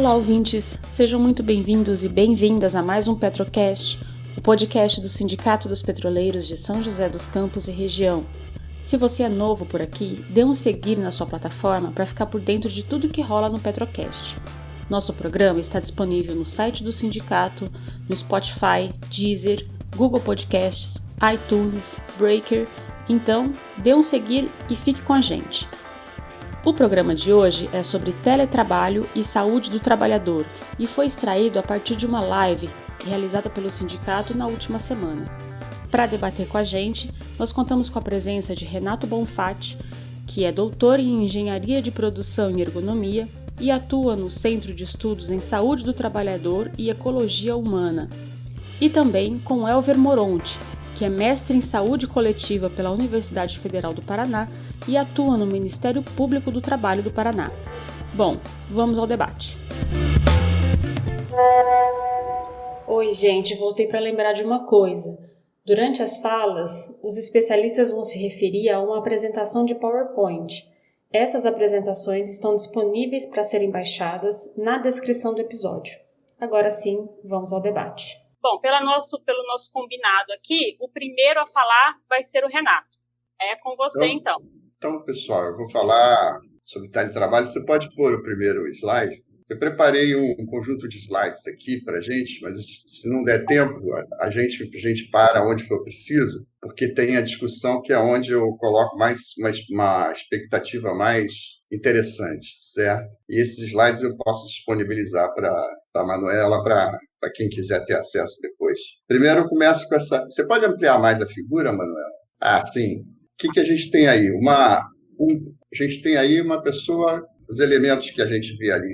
Olá, ouvintes! Sejam muito bem-vindos e bem-vindas a mais um Petrocast, o podcast do Sindicato dos Petroleiros de São José dos Campos e região. Se você é novo por aqui, dê um seguir na sua plataforma para ficar por dentro de tudo que rola no Petrocast. Nosso programa está disponível no site do sindicato, no Spotify, Deezer, Google Podcasts, iTunes, Breaker. Então, dê um seguir e fique com a gente. O programa de hoje é sobre teletrabalho e saúde do trabalhador e foi extraído a partir de uma live realizada pelo sindicato na última semana. Para debater com a gente, nós contamos com a presença de Renato Bonfatti, que é doutor em Engenharia de Produção e Ergonomia e atua no Centro de Estudos em Saúde do Trabalhador e Ecologia Humana. E também com Elver Moronti, que é mestre em Saúde Coletiva pela Universidade Federal do Paraná e atua no Ministério Público do Trabalho do Paraná. Bom, vamos ao debate. Oi, gente, voltei para lembrar de uma coisa. Durante as falas, os especialistas vão se referir a uma apresentação de PowerPoint. Essas apresentações estão disponíveis para serem baixadas na descrição do episódio. Agora sim, vamos ao debate. Bom, pelo nosso combinado aqui, o primeiro a falar vai ser o Renato. É com você, então. Então, pessoal, eu vou falar sobre teletrabalho. Você pode pôr o primeiro slide? Eu preparei um conjunto de slides aqui para a gente, mas se não der tempo, a gente para onde for preciso, porque tem a discussão que é onde eu coloco mais uma expectativa mais interessante, certo? E esses slides eu posso disponibilizar para a Manuela, para quem quiser ter acesso depois. Primeiro eu começo com essa... Você pode ampliar mais a figura, Manuela? Ah, sim. O que a gente tem aí? A gente tem aí uma pessoa... Os elementos que a gente vê ali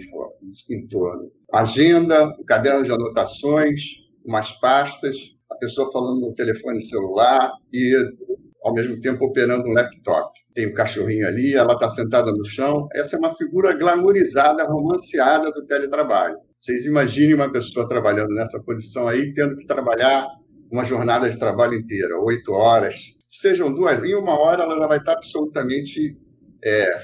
em torno. Agenda, o caderno de anotações, umas pastas, a pessoa falando no telefone celular e, ao mesmo tempo, operando um laptop. Tem o cachorrinho ali, ela está sentada no chão. Essa é uma figura glamourizada, romanceada do teletrabalho. Vocês imaginem uma pessoa trabalhando nessa posição aí, tendo que trabalhar uma jornada de trabalho inteira, 8 horas. Sejam 2, em 1 hora ela já vai estar absolutamente...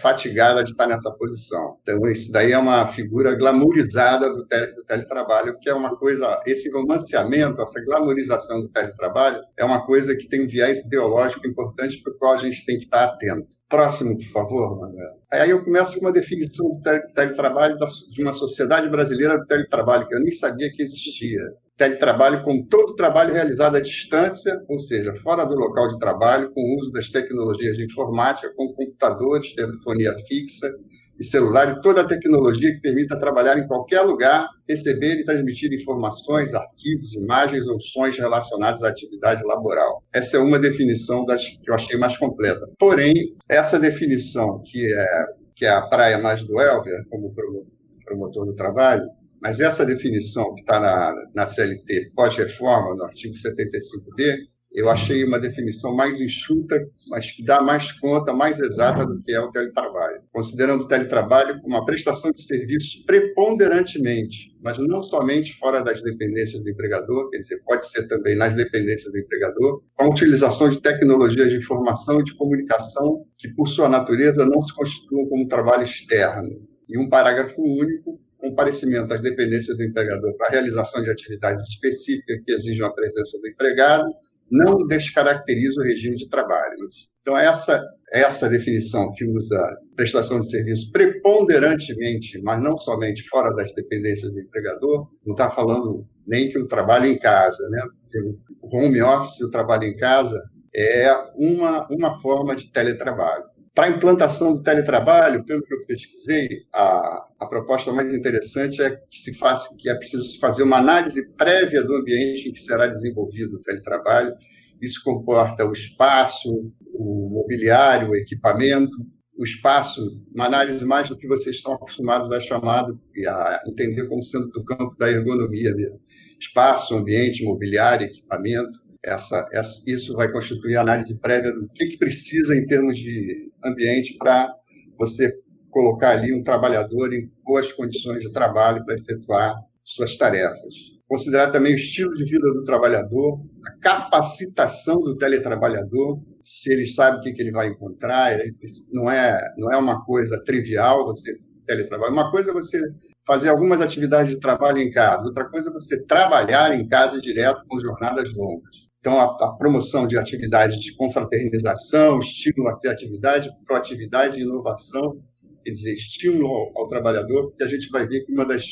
fatigada de estar nessa posição. Então, isso daí é uma figura glamourizada do teletrabalho, que é uma coisa, esse romanceamento, essa glamourização do teletrabalho, é uma coisa que tem um viés ideológico importante para o qual a gente tem que estar atento. Próximo, por favor, Manuel. Aí eu começo com uma definição do teletrabalho de uma sociedade brasileira do teletrabalho, que eu nem sabia que existia. Teletrabalho com todo o trabalho realizado à distância, ou seja, fora do local de trabalho, com o uso das tecnologias de informática, com computadores, telefonia fixa e celular, e toda a tecnologia que permita trabalhar em qualquer lugar, receber e transmitir informações, arquivos, imagens ou sons relacionados à atividade laboral. Essa é uma definição que eu achei mais completa. Porém, essa definição, que é a praia mais do Elver, como promotor do trabalho, mas essa definição que está na CLT pós-reforma, no artigo 75B, eu achei uma definição mais enxuta, mas que dá mais conta, mais exata do que é o teletrabalho. Considerando o teletrabalho como uma prestação de serviço preponderantemente, mas não somente fora das dependências do empregador, quer dizer, pode ser também nas dependências do empregador, com a utilização de tecnologias de informação e de comunicação que, por sua natureza, não se constituam como trabalho externo. E um parágrafo único, comparecimento às dependências do empregador para a realização de atividades específicas que exijam a presença do empregado, não descaracteriza o regime de trabalho. Então, essa definição que usa prestação de serviço preponderantemente, mas não somente fora das dependências do empregador, não está falando nem que o trabalho em casa, né? O home office, o trabalho em casa, é uma forma de teletrabalho. Para a implantação do teletrabalho, pelo que eu pesquisei, a proposta mais interessante é que é preciso se fazer uma análise prévia do ambiente em que será desenvolvido o teletrabalho. Isso comporta o espaço, o mobiliário, o equipamento, o espaço, uma análise mais do que vocês estão acostumados a chamar e a entender como sendo do campo da ergonomia mesmo. Espaço, ambiente, mobiliário, equipamento. Isso vai constituir a análise prévia do que precisa em termos de ambiente para você colocar ali um trabalhador em boas condições de trabalho para efetuar suas tarefas. Considerar também o estilo de vida do trabalhador, a capacitação do teletrabalhador, se ele sabe o que ele vai encontrar, não é uma coisa trivial você teletrabalho. Uma coisa é você fazer algumas atividades de trabalho em casa, outra coisa é você trabalhar em casa direto com jornadas longas. Então, a promoção de atividades de confraternização, estímulo à criatividade, proatividade e inovação, quer dizer, estímulo ao trabalhador, porque a gente vai ver que uma das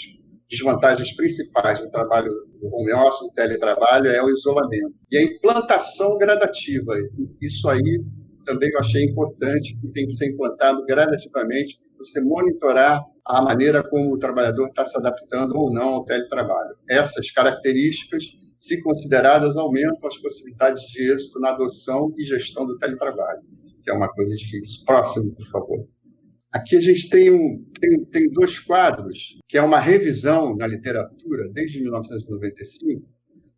desvantagens principais do trabalho do home office, do teletrabalho, é o isolamento. E a implantação gradativa. Isso aí também eu achei importante, que tem que ser implantado gradativamente, você monitorar a maneira como o trabalhador está se adaptando ou não ao teletrabalho. Essas características, se consideradas, aumentam as possibilidades de êxito na adoção e gestão do teletrabalho, que é uma coisa difícil. Próximo, por favor. Aqui a gente tem 2 quadros, que é uma revisão na literatura, desde 1995,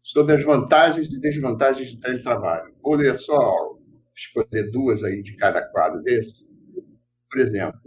sobre as vantagens e desvantagens do teletrabalho. Vou ler escolher 2 aí de cada quadro desse. Por exemplo,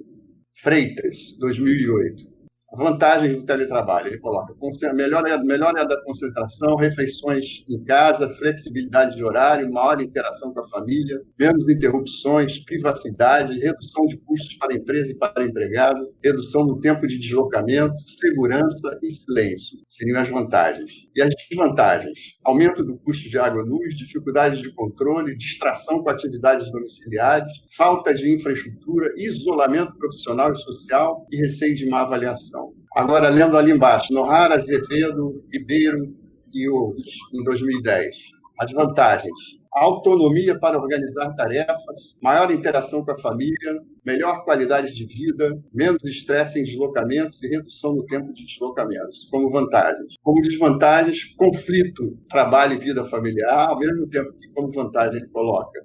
Freitas, 2008. Vantagens do teletrabalho. Ele coloca melhora da concentração, refeições em casa, flexibilidade de horário, maior interação com a família, menos interrupções, privacidade, redução de custos para a empresa e para o empregado, redução do tempo de deslocamento, segurança e silêncio. Seriam as vantagens. E as desvantagens? Aumento do custo de água e luz, dificuldades de controle, distração com atividades domiciliares, falta de infraestrutura, isolamento profissional e social e receio de má avaliação. Agora, lendo ali embaixo, Nohara, Azevedo, Ribeiro e outros, em 2010. As vantagens: autonomia para organizar tarefas, maior interação com a família, melhor qualidade de vida, menos estresse em deslocamentos e redução no tempo de deslocamentos, como vantagens. Como desvantagens, conflito, trabalho e vida familiar, ao mesmo tempo que, como vantagem, ele coloca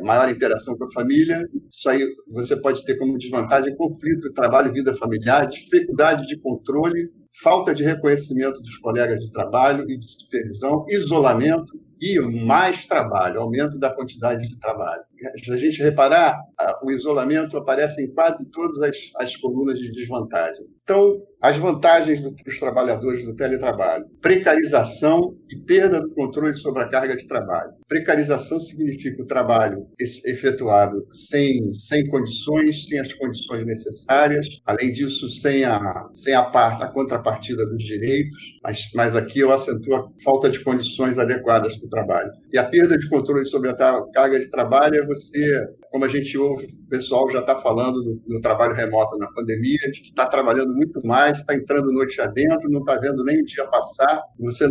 maior interação com a família. Isso aí você pode ter como desvantagem conflito, trabalho e vida familiar, dificuldade de controle, falta de reconhecimento dos colegas de trabalho e de supervisão, isolamento e mais trabalho, aumento da quantidade de trabalho. Se a gente reparar, o isolamento aparece em quase todas as colunas de desvantagem. Então, as vantagens dos trabalhadores do teletrabalho: precarização e perda do controle sobre a carga de trabalho. Precarização significa o trabalho efetuado sem condições, sem as condições necessárias, além disso, sem a contrapartida dos direitos, mas aqui eu acentuo a falta de condições adequadas para o trabalho. E a perda de controle sobre a carga de trabalho é você, como a gente ouve, o pessoal já está falando no trabalho remoto na pandemia, de que está trabalhando muito mais, está entrando noite adentro, não está vendo nem o dia passar, você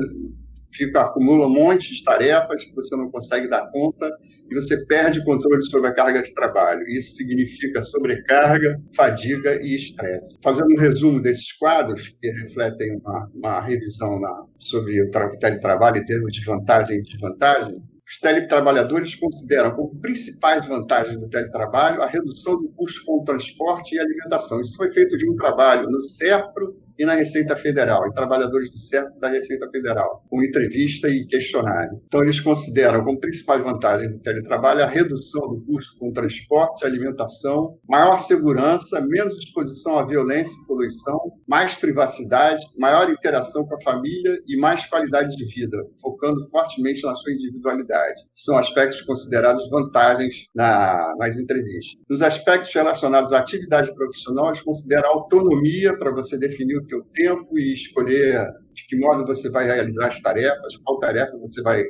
acumula um monte de tarefas que você não consegue dar conta e você perde o controle sobre a carga de trabalho. Isso significa sobrecarga, fadiga e estresse. Fazendo um resumo desses quadros, que refletem uma revisão sobre o teletrabalho em termos de vantagem e desvantagem, os teletrabalhadores consideram como principais vantagens do teletrabalho a redução do custo com o transporte e alimentação. Isso foi feito de um trabalho no SERPRO e na Receita Federal, e trabalhadores do SERPRO e da Receita Federal, com entrevista e questionário. Então, eles consideram como principais vantagens do teletrabalho a redução do custo com o transporte e alimentação, maior segurança, menos exposição à violência e poluição, mais privacidade, maior interação com a família e mais qualidade de vida, focando fortemente na sua individualidade. São aspectos considerados vantagens nas entrevistas. Nos aspectos relacionados à atividade profissional, eles consideram a autonomia para você definir o teu tempo e escolher de que modo você vai realizar as tarefas, qual tarefa você vai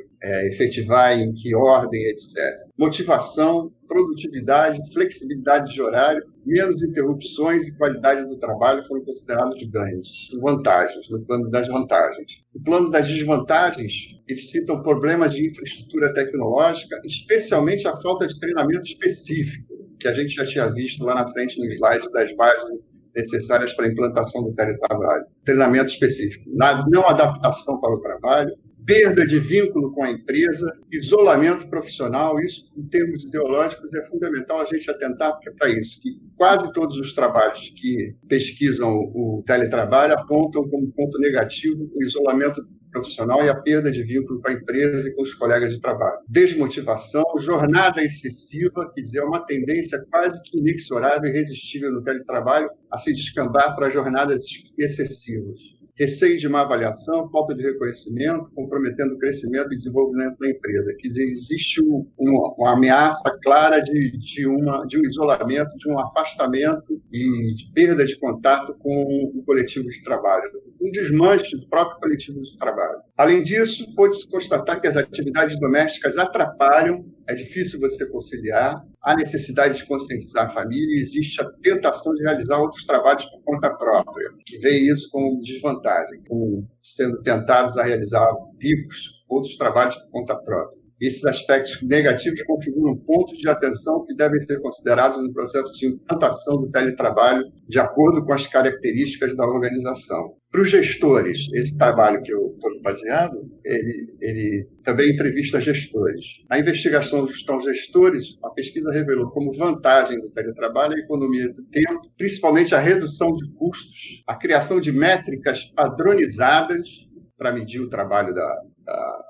efetivar, em que ordem, etc. Motivação, produtividade, flexibilidade de horário, menos interrupções e qualidade do trabalho foram considerados ganhos, vantagens, no plano das vantagens. No plano das desvantagens, eles citam problemas de infraestrutura tecnológica, especialmente a falta de treinamento específico, que a gente já tinha visto lá na frente no slide das bases necessárias para a implantação do teletrabalho. Treinamento específico, não adaptação para o trabalho, perda de vínculo com a empresa, isolamento profissional. Isso, em termos ideológicos, é fundamental a gente atentar, porque é para isso que quase todos os trabalhos que pesquisam o teletrabalho apontam como ponto negativo o isolamento profissional e a perda de vínculo com a empresa e com os colegas de trabalho. Desmotivação, jornada excessiva, quer dizer, é uma tendência quase que inexorável e irresistível no teletrabalho a se descambar para jornadas excessivas. Receio de má avaliação, falta de reconhecimento, comprometendo o crescimento e desenvolvimento da empresa. Que existe uma ameaça clara de um isolamento, de um afastamento e de perda de contato com o coletivo de trabalho, um desmanche do próprio coletivo de trabalho. Além disso, pôde-se constatar que as atividades domésticas atrapalham, é difícil você conciliar, há necessidade de conscientizar a família e existe a tentação de realizar outros trabalhos por conta própria, que vê isso como desvantagem, como sendo tentados a realizar bicos, outros trabalhos por conta própria. Esses aspectos negativos configuram pontos de atenção que devem ser considerados no processo de implantação do teletrabalho, de acordo com as características da organização. Para os gestores, esse trabalho que eu estou baseado, ele também entrevista gestores. Na investigação dos gestores, a pesquisa revelou como vantagem do teletrabalho a economia do tempo, principalmente a redução de custos, a criação de métricas padronizadas para medir o trabalho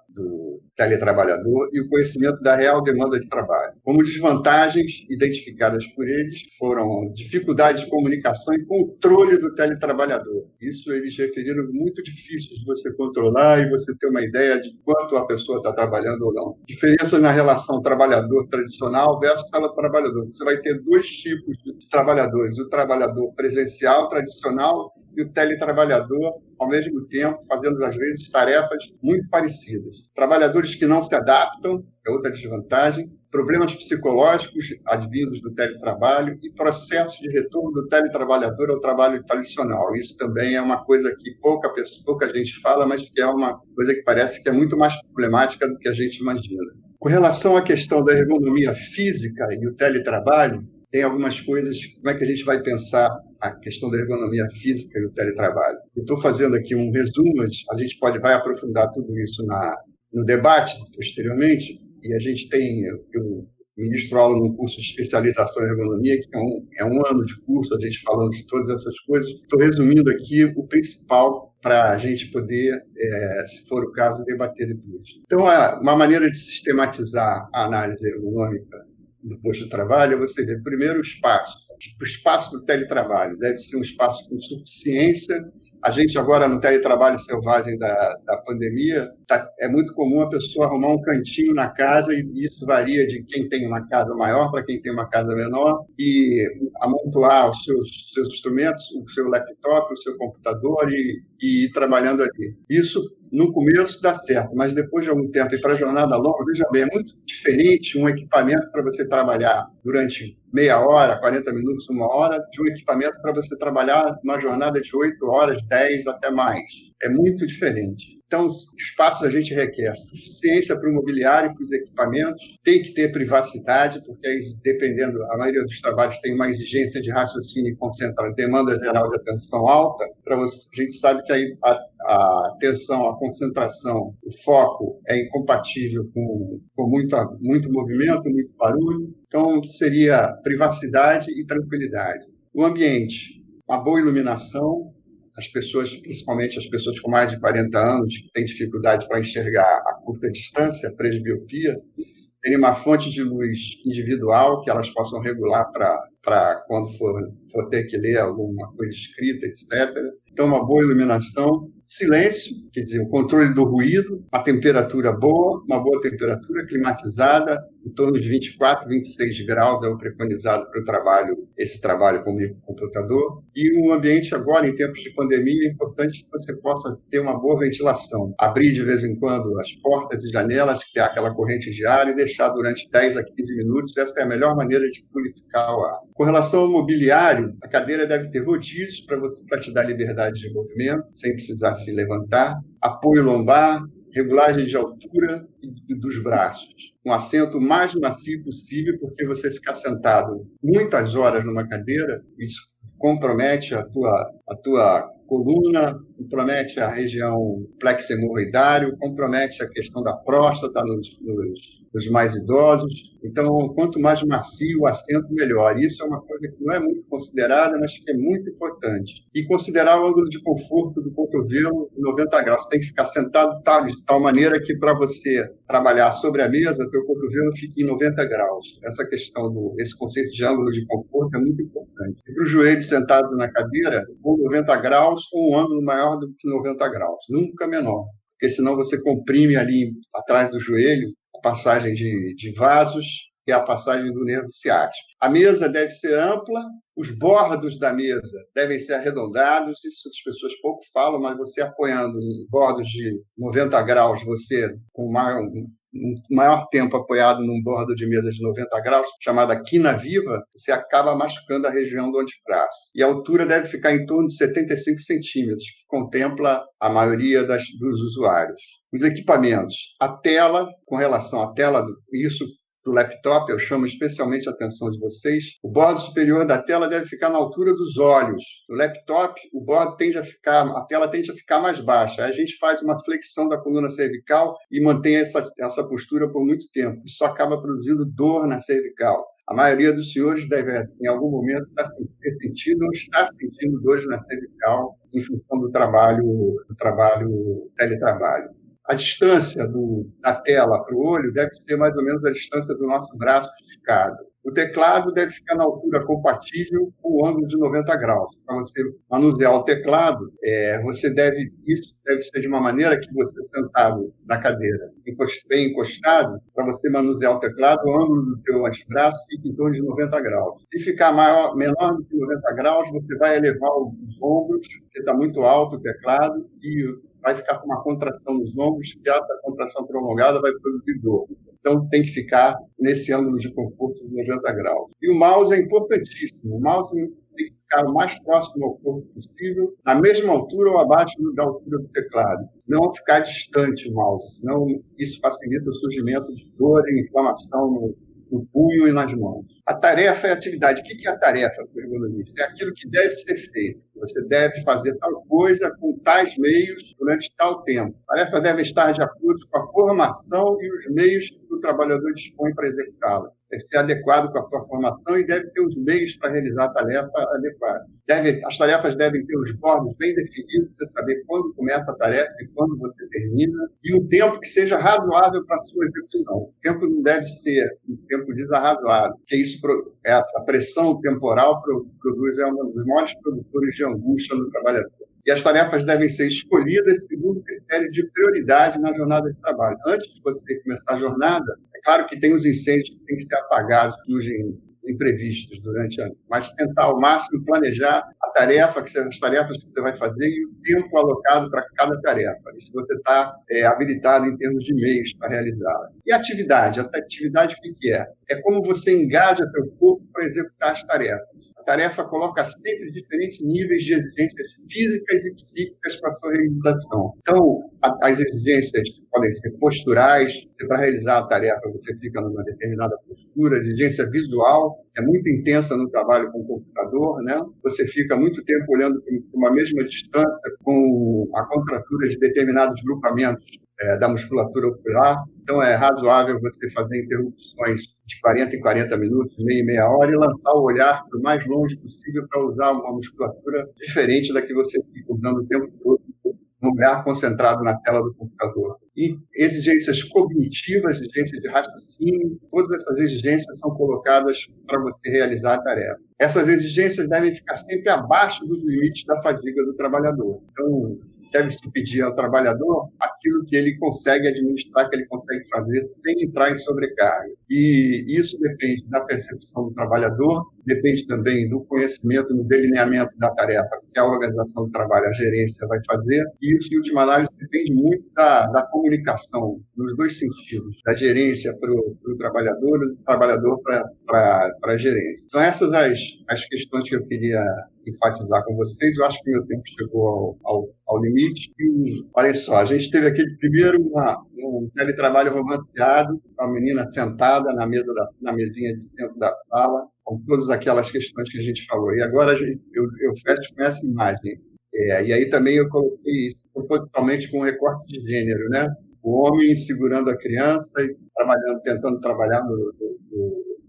do teletrabalhador e o conhecimento da real demanda de trabalho. Como desvantagens identificadas por eles foram dificuldades de comunicação e controle do teletrabalhador. Isso eles referiram muito difícil de você controlar e você ter uma ideia de quanto a pessoa está trabalhando ou não. Diferença na relação trabalhador tradicional versus teletrabalhador. Você vai ter dois tipos de trabalhadores, o trabalhador presencial tradicional e o teletrabalhador, ao mesmo tempo, fazendo, às vezes, tarefas muito parecidas. Trabalhadores que não se adaptam, é outra desvantagem, problemas psicológicos advindos do teletrabalho e processos de retorno do teletrabalhador ao trabalho tradicional. Isso também é uma coisa que pouca gente fala, mas que é uma coisa que parece que é muito mais problemática do que a gente imagina. Com relação à questão da ergonomia física e o teletrabalho, tem algumas coisas, como é que a gente vai pensar a questão da ergonomia física e o teletrabalho. Eu estou fazendo aqui um resumo, a gente vai aprofundar tudo isso no debate posteriormente, e a gente eu ministro aula num curso de especialização em ergonomia, que é um ano de curso, a gente falando de todas essas coisas. Estou resumindo aqui o principal para a gente poder, se for o caso, debater depois. Então, uma maneira de sistematizar a análise ergonômica do posto de trabalho é você ver primeiro o espaço. O espaço do teletrabalho deve ser um espaço com suficiência. A gente agora, no teletrabalho selvagem da pandemia, é muito comum a pessoa arrumar um cantinho na casa, e isso varia de quem tem uma casa maior para quem tem uma casa menor, e amontoar os seus instrumentos, o seu laptop, o seu computador e ir trabalhando ali. Isso, no começo, dá certo, mas depois de algum tempo, e para a jornada longa, veja bem, é muito diferente um equipamento para você trabalhar durante meia hora, 40 minutos, uma hora, de um equipamento para você trabalhar uma jornada de 8 horas, 10, até mais. É muito diferente. Então, espaços a gente requer suficiência para o mobiliário e para os equipamentos, tem que ter privacidade, porque aí, dependendo, a maioria dos trabalhos tem uma exigência de raciocínio e concentração, demanda geral de atenção alta. A gente sabe que aí a atenção, a concentração, o foco é incompatível com muito movimento, muito barulho. Então, seria privacidade e tranquilidade. O ambiente, uma boa iluminação. As pessoas, principalmente as pessoas com mais de 40 anos, que têm dificuldade para enxergar a curta distância, presbiopia, terem uma fonte de luz individual que elas possam regular para quando for ter que ler alguma coisa escrita, etc. Então, uma boa iluminação. Silêncio, quer dizer, o controle do ruído, a temperatura boa, uma boa temperatura climatizada, em torno de 24, 26 graus é o preconizado para o trabalho, esse trabalho com o computador. E um ambiente agora, em tempos de pandemia, é importante que você possa ter uma boa ventilação. Abrir de vez em quando as portas e janelas, criar aquela corrente de ar e deixar durante 10 a 15 minutos. Essa é a melhor maneira de purificar o ar. Com relação ao mobiliário, a cadeira deve ter rodízios para te dar liberdade de movimento, sem precisar se levantar, apoio lombar, regulagem de altura dos braços, um assento mais macio possível, porque você ficar sentado muitas horas numa cadeira, isso compromete a tua coluna, compromete a região plexo hemorroidário, compromete a questão da próstata nos mais idosos. Então, quanto mais macio o assento, melhor. Isso é uma coisa que não é muito considerada, mas que é muito importante. E considerar o ângulo de conforto do cotovelo em 90 graus. Você tem que ficar sentado de tal maneira que, para você trabalhar sobre a mesa, teu cotovelo fique em 90 graus. Essa questão esse conceito de ângulo de conforto é muito importante. E para o joelho sentado na cadeira, com 90 graus ou um ângulo maior do que 90 graus, nunca menor. Porque senão você comprime ali atrás do joelho a passagem de vasos e a passagem do nervo ciático. A mesa deve ser ampla, Os bordos da mesa devem ser arredondados, isso as pessoas pouco falam, mas você apoiando em bordos de 90 graus, você com um maior tempo apoiado num bordo de mesa de 90 graus, chamada quina viva, você acaba machucando a região do antebraço. E a altura deve ficar em torno de 75 centímetros, que contempla a maioria dos usuários. Os equipamentos, a tela, com relação à tela, isso do laptop, eu chamo especialmente a atenção de vocês. O bordo superior da tela deve ficar na altura dos olhos. No laptop, a tela tende a ficar mais baixa. Aí a gente faz uma flexão da coluna cervical e mantém essa postura por muito tempo. Isso acaba produzindo dor na cervical. A maioria dos senhores deve, em algum momento, ter sentido ou estar sentindo dores na cervical em função do teletrabalho. A distância da tela para o olho deve ser mais ou menos a distância do nosso braço esticado. O teclado deve ficar na altura compatível com o ângulo de 90 graus. Para você manusear o teclado, isso deve ser de uma maneira que você, sentado na cadeira, bem encostado, para você manusear o teclado, o ângulo do teu antebraço fica em torno de 90 graus. Se ficar menor do que 90 graus, você vai elevar os ombros, porque está muito alto o teclado, e vai ficar com uma contração nos ombros, e essa contração prolongada vai produzir dor. Então, tem que ficar nesse ângulo de conforto de 90 graus. E o mouse é importantíssimo. O mouse tem que ficar o mais próximo ao corpo possível, na mesma altura ou abaixo da altura do teclado. Não ficar distante o mouse, senão isso facilita o surgimento de dor e inflamação no punho e nas mãos. A tarefa é a atividade. O que é a tarefa, para o ergonomista? É aquilo que deve ser feito. Você deve fazer tal coisa com tais meios durante tal tempo. A tarefa deve estar de acordo com a formação e os meios que o trabalhador dispõe para executá-la. Deve ser adequado com a sua formação e deve ter os meios para realizar a tarefa adequada. As tarefas devem ter os bordos bem definidos, você saber quando começa a tarefa e quando você termina, e um tempo que seja razoável para a sua execução. O tempo não deve ser um tempo desarrazoado, porque essa pressão temporal é um dos maiores produtores de angústia no trabalhador. E as tarefas devem ser escolhidas segundo o critério de prioridade na jornada de trabalho. Antes de você começar a jornada, é claro que tem os incêndios que têm que ser apagados, surgem imprevistos durante a noite, mas tentar ao máximo planejar as tarefas que você vai fazer e o tempo alocado para cada tarefa, e se você está habilitado em termos de meios para realizá-la. E a atividade o que é? É como você engaja seu corpo para executar as tarefas. A tarefa coloca sempre diferentes níveis de exigências físicas e psíquicas para a sua realização. Então, as exigências podem ser posturais, para realizar a tarefa você fica numa determinada postura, exigência visual, que é muito intensa no trabalho com o computador, né? Você fica muito tempo olhando para uma mesma distância com a contratura de determinados grupamentos da musculatura ocular. Então, é razoável você fazer interrupções de 40 em 40 minutos, meia hora, e lançar o olhar para o mais longe possível para usar uma musculatura diferente da que você fica usando o tempo todo, um olhar concentrado na tela do computador. E exigências cognitivas, exigências de raciocínio, todas essas exigências são colocadas para você realizar a tarefa. Essas exigências devem ficar sempre abaixo dos limites da fadiga do trabalhador. Então, deve-se pedir ao trabalhador aquilo que ele consegue administrar, que ele consegue fazer sem entrar em sobrecarga. E isso depende da percepção do trabalhador, depende também do conhecimento no delineamento da tarefa que a organização do trabalho, a gerência, vai fazer. E isso, em última análise, depende muito da comunicação, nos dois sentidos, da gerência para o trabalhador e do trabalhador para a gerência. São essas as questões que eu queria enfatizar com vocês. Eu acho que meu tempo chegou ao limite. E, olha só, a gente teve aquele primeiro um teletrabalho romanceado, a menina sentada na mesinha de centro da sala, com todas aquelas questões que a gente falou. E agora eu fecho com essa imagem. E aí também eu coloquei isso propositalmente com um recorte de gênero, né? O homem segurando a criança e tentando trabalhar no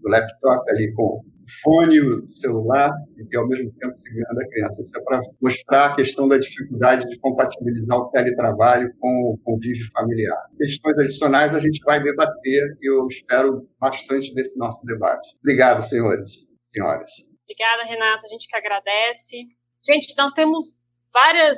laptop ali com o fone, o celular, e ao mesmo tempo segurando a criança. Isso é para mostrar a questão da dificuldade de compatibilizar o teletrabalho com o convívio familiar. Questões adicionais a gente vai debater e eu espero bastante desse nosso debate. Obrigado, senhores e senhoras. Obrigada, Renata. A gente que agradece. Gente, nós temos várias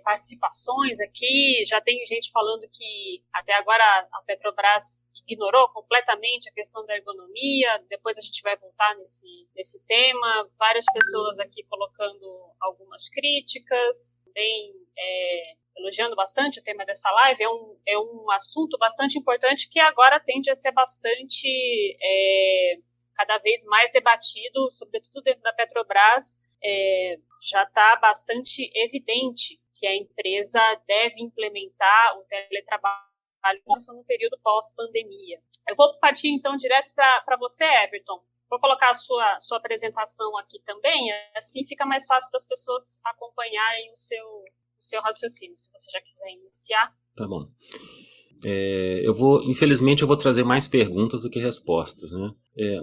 participações aqui. Já tem gente falando que até agora a Petrobras ignorou completamente a questão da ergonomia. Depois a gente vai voltar nesse tema. Várias pessoas aqui colocando algumas críticas, também elogiando bastante o tema dessa live. É um assunto bastante importante que agora tende a ser bastante, cada vez mais debatido, sobretudo dentro da Petrobras. Já está bastante evidente que a empresa deve implementar o teletrabalho no período pós-pandemia. Eu vou partir, então, direto para você, Everton. Vou colocar a sua apresentação aqui também, assim fica mais fácil das pessoas acompanharem o seu raciocínio, se você já quiser iniciar. Tá bom. Infelizmente, eu vou trazer mais perguntas do que respostas, né?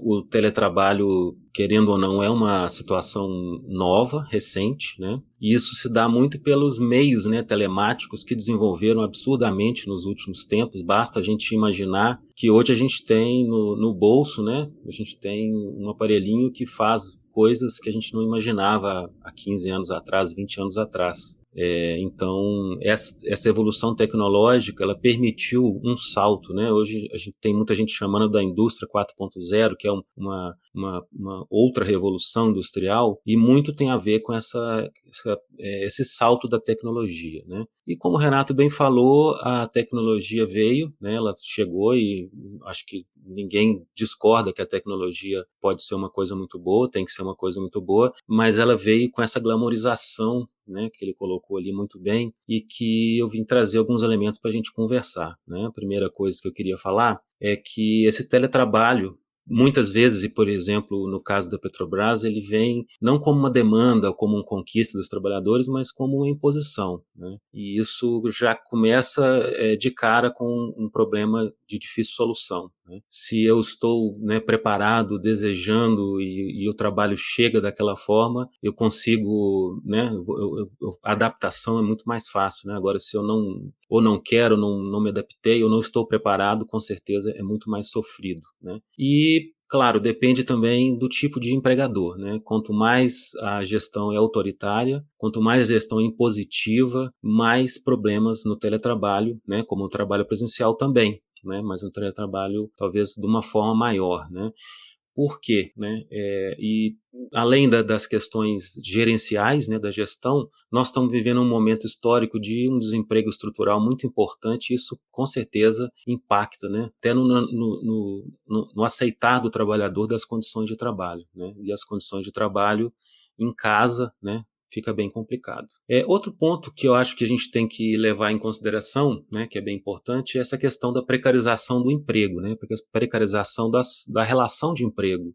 O teletrabalho, querendo ou não, é uma situação nova, recente, né? E isso se dá muito pelos meios, né, telemáticos que desenvolveram absurdamente nos últimos tempos. Basta a gente imaginar que hoje a gente tem no bolso, né? A gente tem um aparelhinho que faz coisas que a gente não imaginava há 15 anos atrás, 20 anos atrás. Então, essa evolução tecnológica, ela permitiu um salto, né? Hoje a gente tem muita gente chamando da indústria 4.0, que é uma outra revolução industrial, e muito tem a ver com esse salto da tecnologia, né? E como o Renato bem falou, a tecnologia veio, né? Ela chegou e acho que ninguém discorda que a tecnologia pode ser uma coisa muito boa, tem que ser uma coisa muito boa, mas ela veio com essa glamorização, né, que ele colocou ali muito bem, e que eu vim trazer alguns elementos para a gente conversar, né? A primeira coisa que eu queria falar é que esse teletrabalho, muitas vezes, e por exemplo, no caso da Petrobras, ele vem não como uma demanda, como uma conquista dos trabalhadores, mas como uma imposição, né? E isso já começa de cara com um problema de difícil solução, né? Se eu estou, né, preparado, desejando, e o trabalho chega daquela forma, eu consigo, né, a adaptação é muito mais fácil, né? Agora, se eu não quero, não me adaptei, eu não estou preparado, com certeza é muito mais sofrido, né? E, claro, depende também do tipo de empregador, né? Quanto mais a gestão é autoritária, quanto mais a gestão é impositiva, mais problemas no teletrabalho, né? Como o trabalho presencial também, né? Mas no teletrabalho talvez de uma forma maior, né? Por quê, né? E além das questões gerenciais, né, da gestão, nós estamos vivendo um momento histórico de um desemprego estrutural muito importante, e isso com certeza impacta, né, até no aceitar do trabalhador das condições de trabalho, né? E as condições de trabalho em casa, né, fica bem complicado. Outro ponto que eu acho que a gente tem que levar em consideração, né, que é bem importante, é essa questão da precarização do emprego, né, precarização da relação de emprego.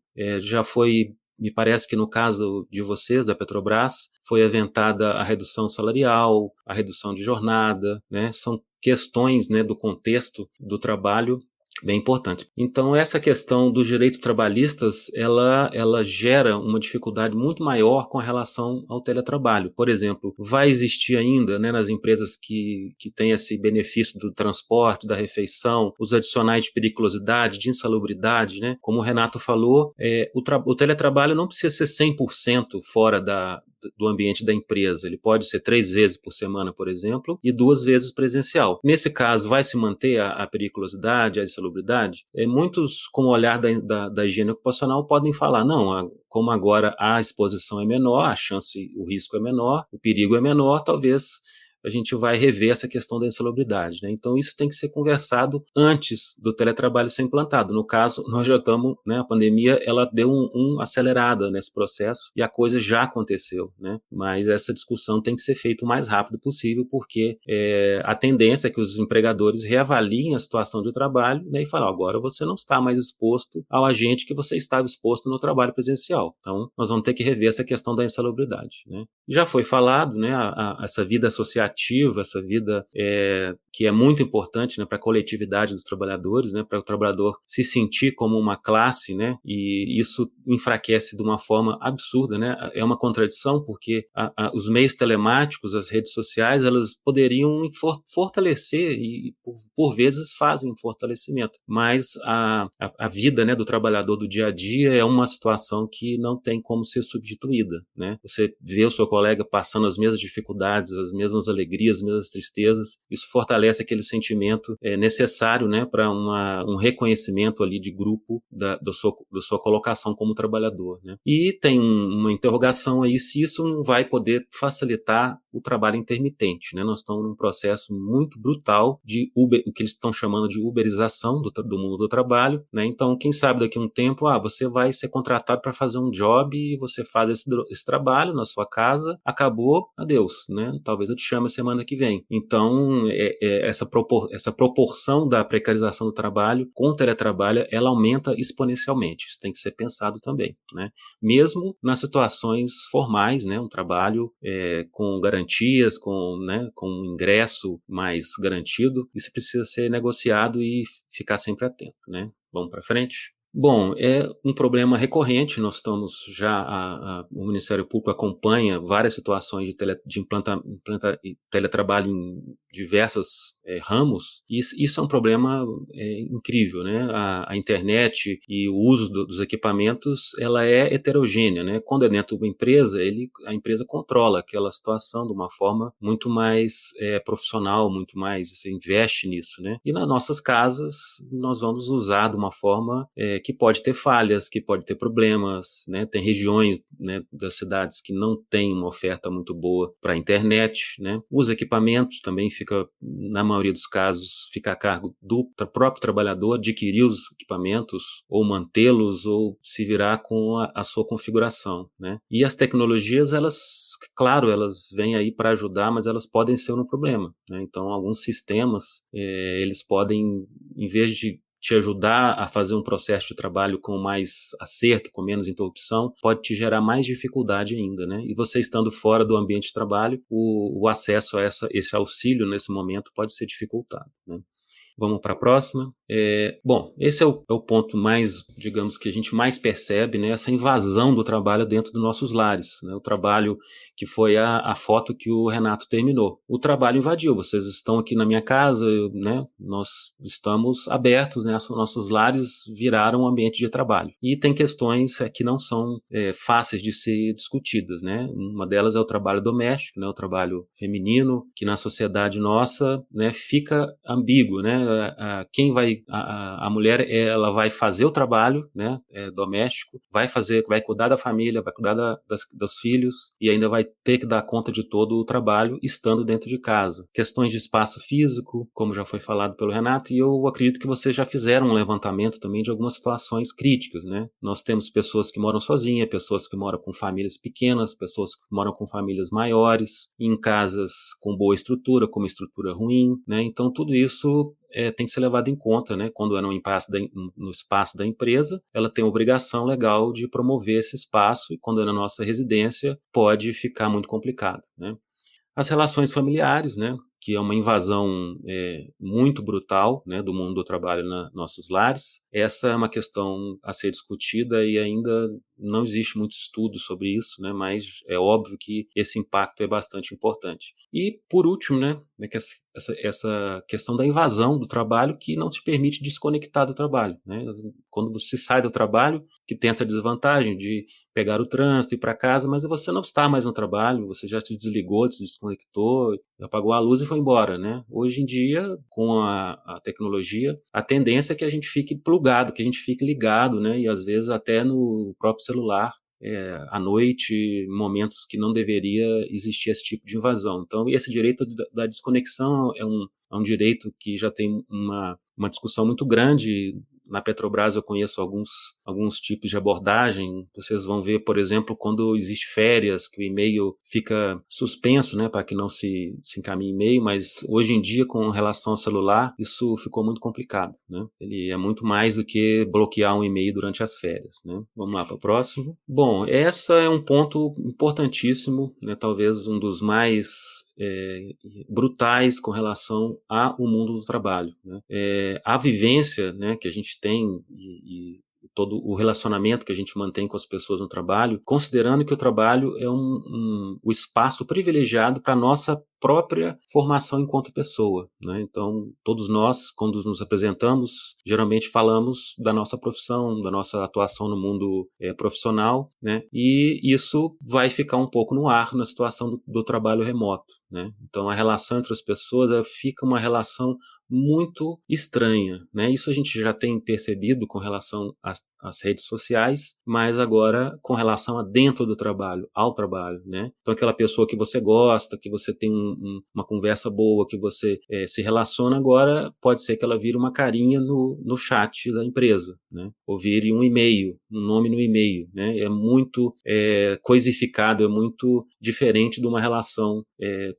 Me parece que no caso de vocês, da Petrobras, foi aventada a redução salarial, a redução de jornada, né, são questões, né, do contexto do trabalho bem importante. Então, essa questão dos direitos trabalhistas, ela gera uma dificuldade muito maior com relação ao teletrabalho. Por exemplo, vai existir ainda, né, nas empresas que têm esse benefício do transporte, da refeição, os adicionais de periculosidade, de insalubridade, né? Como o Renato falou, o teletrabalho não precisa ser 100% fora do ambiente da empresa. Ele pode ser 3 vezes por semana, por exemplo, e 2 vezes presencial. Nesse caso, vai se manter a periculosidade, a insalubridade? Muitos, com o olhar da higiene ocupacional, podem falar, não, como agora a exposição é menor, o risco é menor, o perigo é menor, talvez a gente vai rever essa questão da insalubridade, né? Então, isso tem que ser conversado antes do teletrabalho ser implantado. No caso, nós já estamos, né, a pandemia, ela deu uma acelerada nesse processo e a coisa já aconteceu, né? Mas essa discussão tem que ser feita o mais rápido possível, porque a tendência é que os empregadores reavaliem a situação de trabalho, né, e falar, agora você não está mais exposto ao agente que você estava exposto no trabalho presencial. Então, nós vamos ter que rever essa questão da insalubridade, né? Já foi falado, né, essa vida associativa, essa vida que é muito importante, né, para a coletividade dos trabalhadores, né, para o trabalhador se sentir como uma classe, né, e isso enfraquece de uma forma absurda, né? É uma contradição, porque os meios telemáticos, as redes sociais, elas poderiam fortalecer e por vezes fazem um fortalecimento, mas a vida, né, do trabalhador do dia a dia é uma situação que não tem como ser substituída, né? Você vê o seu colega passando as mesmas dificuldades, as mesmas alegrias, alegrias, as mesmas tristezas. Isso fortalece aquele sentimento necessário, né, para um reconhecimento ali de grupo da sua colocação como trabalhador, né? E tem uma interrogação aí se isso não vai poder facilitar o trabalho intermitente, né? Nós estamos num processo muito brutal de o que eles estão chamando de uberização do mundo do trabalho, né? Então, quem sabe daqui a um tempo, você vai ser contratado para fazer um job e você faz esse trabalho na sua casa, acabou, adeus, né? Talvez eu te chame a semana que vem. Então, essa proporção da precarização do trabalho com o teletrabalho, ela aumenta exponencialmente. Isso tem que ser pensado também, né? Mesmo nas situações formais, né? Um trabalho com garantias, né? Com um ingresso mais garantido, isso precisa ser negociado e ficar sempre atento, né? Vamos para frente? Bom, é um problema recorrente, nós estamos o Ministério Público acompanha várias situações de teletrabalho em diversos ramos, e isso é um problema incrível, né? A internet e o uso dos equipamentos, ela é heterogênea, né? Quando é dentro de uma empresa, a empresa controla aquela situação de uma forma muito mais profissional, muito mais, você investe nisso, né? E nas nossas casas, nós vamos usar de uma forma que pode ter falhas, que pode ter problemas, né? Tem regiões, né, das cidades que não têm uma oferta muito boa para a internet, né? Os equipamentos também na maioria dos casos, fica a cargo do próprio trabalhador adquirir os equipamentos ou mantê-los ou se virar com a sua configuração, né? E as tecnologias, claro, elas vêm aí para ajudar, mas elas podem ser um problema, né? Então, alguns sistemas, eles podem, em vez de te ajudar a fazer um processo de trabalho com mais acerto, com menos interrupção, pode te gerar mais dificuldade ainda, né? E você estando fora do ambiente de trabalho, o acesso a esse auxílio nesse momento pode ser dificultado, né? Vamos para a próxima. Bom, esse é o ponto mais, digamos, que a gente mais percebe, né, essa invasão do trabalho dentro dos nossos lares, né, o trabalho que foi a foto que o Renato terminou. O trabalho invadiu, vocês estão aqui na minha casa, né, nós estamos abertos, né, nossos lares viraram um ambiente de trabalho. E tem questões que não são fáceis de ser discutidas, né, uma delas é o trabalho doméstico, né, o trabalho feminino, que na sociedade nossa, né, fica ambíguo, né, a mulher, ela vai fazer o trabalho, né, doméstico, vai cuidar da família, vai cuidar dos filhos e ainda vai ter que dar conta de todo o trabalho estando dentro de casa. Questões de espaço físico, como já foi falado pelo Renato, e eu acredito que vocês já fizeram um levantamento também de algumas situações críticas, né? Nós temos pessoas que moram sozinhas, pessoas que moram com famílias pequenas, pessoas que moram com famílias maiores, em casas com boa estrutura, com uma estrutura ruim, né? Então tudo isso tem que ser levado em conta, né? Quando é no espaço da empresa, ela tem a obrigação legal de promover esse espaço, e quando é na nossa residência, pode ficar muito complicado, né? As relações familiares, né? Que é uma invasão muito brutal, né, do mundo do trabalho nos nossos lares. Essa é uma questão a ser discutida e ainda não existe muito estudo sobre isso, né, mas é óbvio que esse impacto é bastante importante. E, por último, né, que essa questão da invasão do trabalho que não te permite desconectar do trabalho, né? Quando você sai do trabalho, que tem essa desvantagem de pegar o trânsito, ir para casa, mas você não está mais no trabalho, você já se desligou, se desconectou, apagou a luz e foi embora, né? Hoje em dia, com a tecnologia, a tendência é que a gente fique plugado, que a gente fique ligado, né? E às vezes até no próprio celular, à noite, momentos que não deveria existir esse tipo de invasão. Então, esse direito da desconexão é um direito que já tem uma discussão muito grande. Na Petrobras eu conheço alguns tipos de abordagem. Vocês vão ver, por exemplo, quando existe férias, que o e-mail fica suspenso, né, para que não se encaminhe e-mail, mas hoje em dia, com relação ao celular, isso ficou muito complicado, né? Ele é muito mais do que bloquear um e-mail durante as férias, né? Vamos lá para o próximo. Bom, essa é um ponto importantíssimo, né, talvez um dos mais brutais com relação ao mundo do trabalho, né? A vivência, né, que a gente tem e todo o relacionamento que a gente mantém com as pessoas no trabalho, considerando que o trabalho é o espaço privilegiado para a nossa própria formação enquanto pessoa, né? Então, todos nós, quando nos apresentamos, geralmente falamos da nossa profissão, da nossa atuação no mundo profissional, né? E isso vai ficar um pouco no ar na situação do trabalho remoto, né? Então, a relação entre as pessoas fica uma relação muito estranha, né? Isso a gente já tem percebido com relação às redes sociais, mas agora com relação a dentro do trabalho, ao trabalho, né? Então aquela pessoa que você gosta, que você tem uma conversa boa, que você se relaciona, agora pode ser que ela vire uma carinha no chat da empresa, né? Ou vire um e-mail, um nome no e-mail, né? É muito coisificado, é muito diferente de uma relação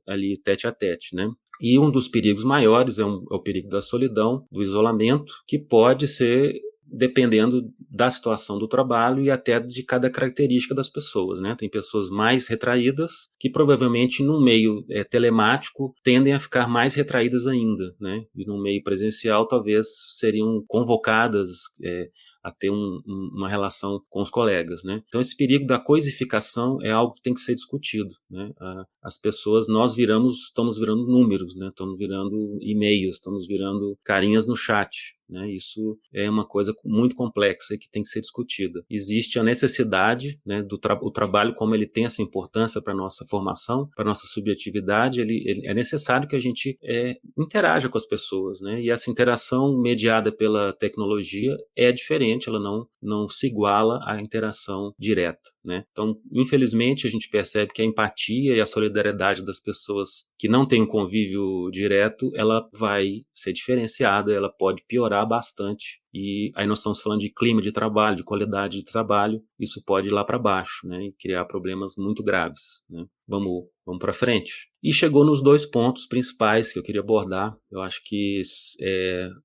ali tete a tete, né? E um dos perigos maiores é o perigo da solidão, do isolamento, que pode ser dependendo da situação do trabalho e até de cada característica das pessoas, né? Tem pessoas mais retraídas que provavelmente no meio telemático tendem a ficar mais retraídas ainda, né? E no meio presencial talvez seriam convocadas a ter uma relação com os colegas, né? Então esse perigo da coisificação é algo que tem que ser discutido, né? As pessoas, estamos virando números, né? Estamos virando e-mails, estamos virando carinhas no chat, né? Isso é uma coisa muito complexa e que tem que ser discutida. Existe a necessidade, né, o trabalho, como ele tem essa importância para a nossa formação, para a nossa subjetividade, ele é necessário que a gente interaja com as pessoas, né? E essa interação mediada pela tecnologia é diferente, ela não se iguala à interação direta, né? Então, infelizmente, a gente percebe que a empatia e a solidariedade das pessoas que não têm um convívio direto, ela vai ser diferenciada, ela pode piorar bastante. E aí nós estamos falando de clima de trabalho, de qualidade de trabalho, isso pode ir lá para baixo, né, e criar problemas muito graves, né? Vamos para frente. E chegou nos 2 pontos principais que eu queria abordar. Eu acho que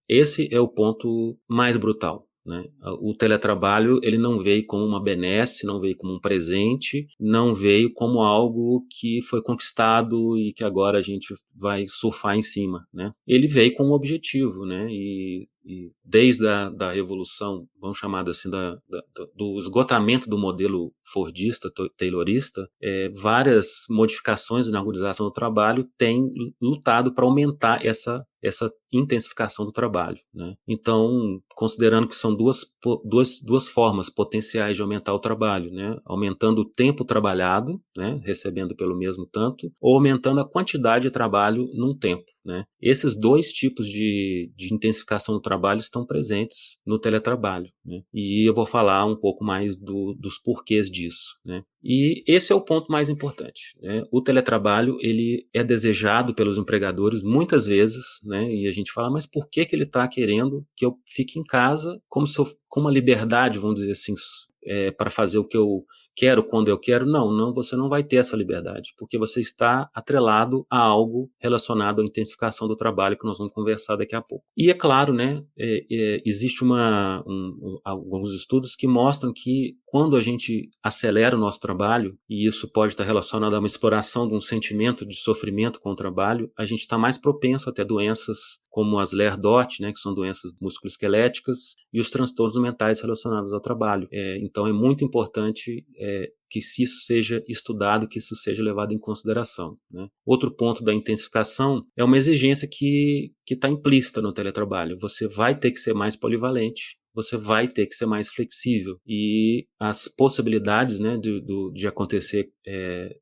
esse é o ponto mais brutal, né? O teletrabalho, ele não veio como uma benesse, não veio como um presente, não veio como algo que foi conquistado e que agora a gente vai surfar em cima, né? Ele veio com um objetivo, né? E desde da revolução, vamos chamar assim, do esgotamento do modelo fordista, taylorista, várias modificações na organização do trabalho têm lutado para aumentar essa intensificação do trabalho, né? Então, considerando que são duas formas potenciais de aumentar o trabalho, né? Aumentando o tempo trabalhado, né? Recebendo pelo mesmo tanto, ou aumentando a quantidade de trabalho num tempo, né? Esses 2 tipos de intensificação do trabalho estão presentes no teletrabalho, né? E eu vou falar um pouco mais dos porquês disso, né? E esse é o ponto mais importante, né? O teletrabalho, ele é desejado pelos empregadores muitas vezes, né? E a gente fala, mas por que ele está querendo que eu fique em casa com uma liberdade, vamos dizer assim, para fazer o que eu quero, quando eu quero? Não, você não vai ter essa liberdade, porque você está atrelado a algo relacionado à intensificação do trabalho, que nós vamos conversar daqui a pouco. E é claro, né, existe alguns estudos que mostram que quando a gente acelera o nosso trabalho, e isso pode estar relacionado a uma exploração de um sentimento de sofrimento com o trabalho, a gente está mais propenso a ter doenças como as Ler-Dot, né, que são doenças musculoesqueléticas, e os transtornos mentais relacionados ao trabalho. Então é muito importante que isso seja estudado, que isso seja levado em consideração, né? Outro ponto da intensificação é uma exigência que está implícita no teletrabalho. Você vai ter que ser mais polivalente, você vai ter que ser mais flexível, e as possibilidades, né, de acontecer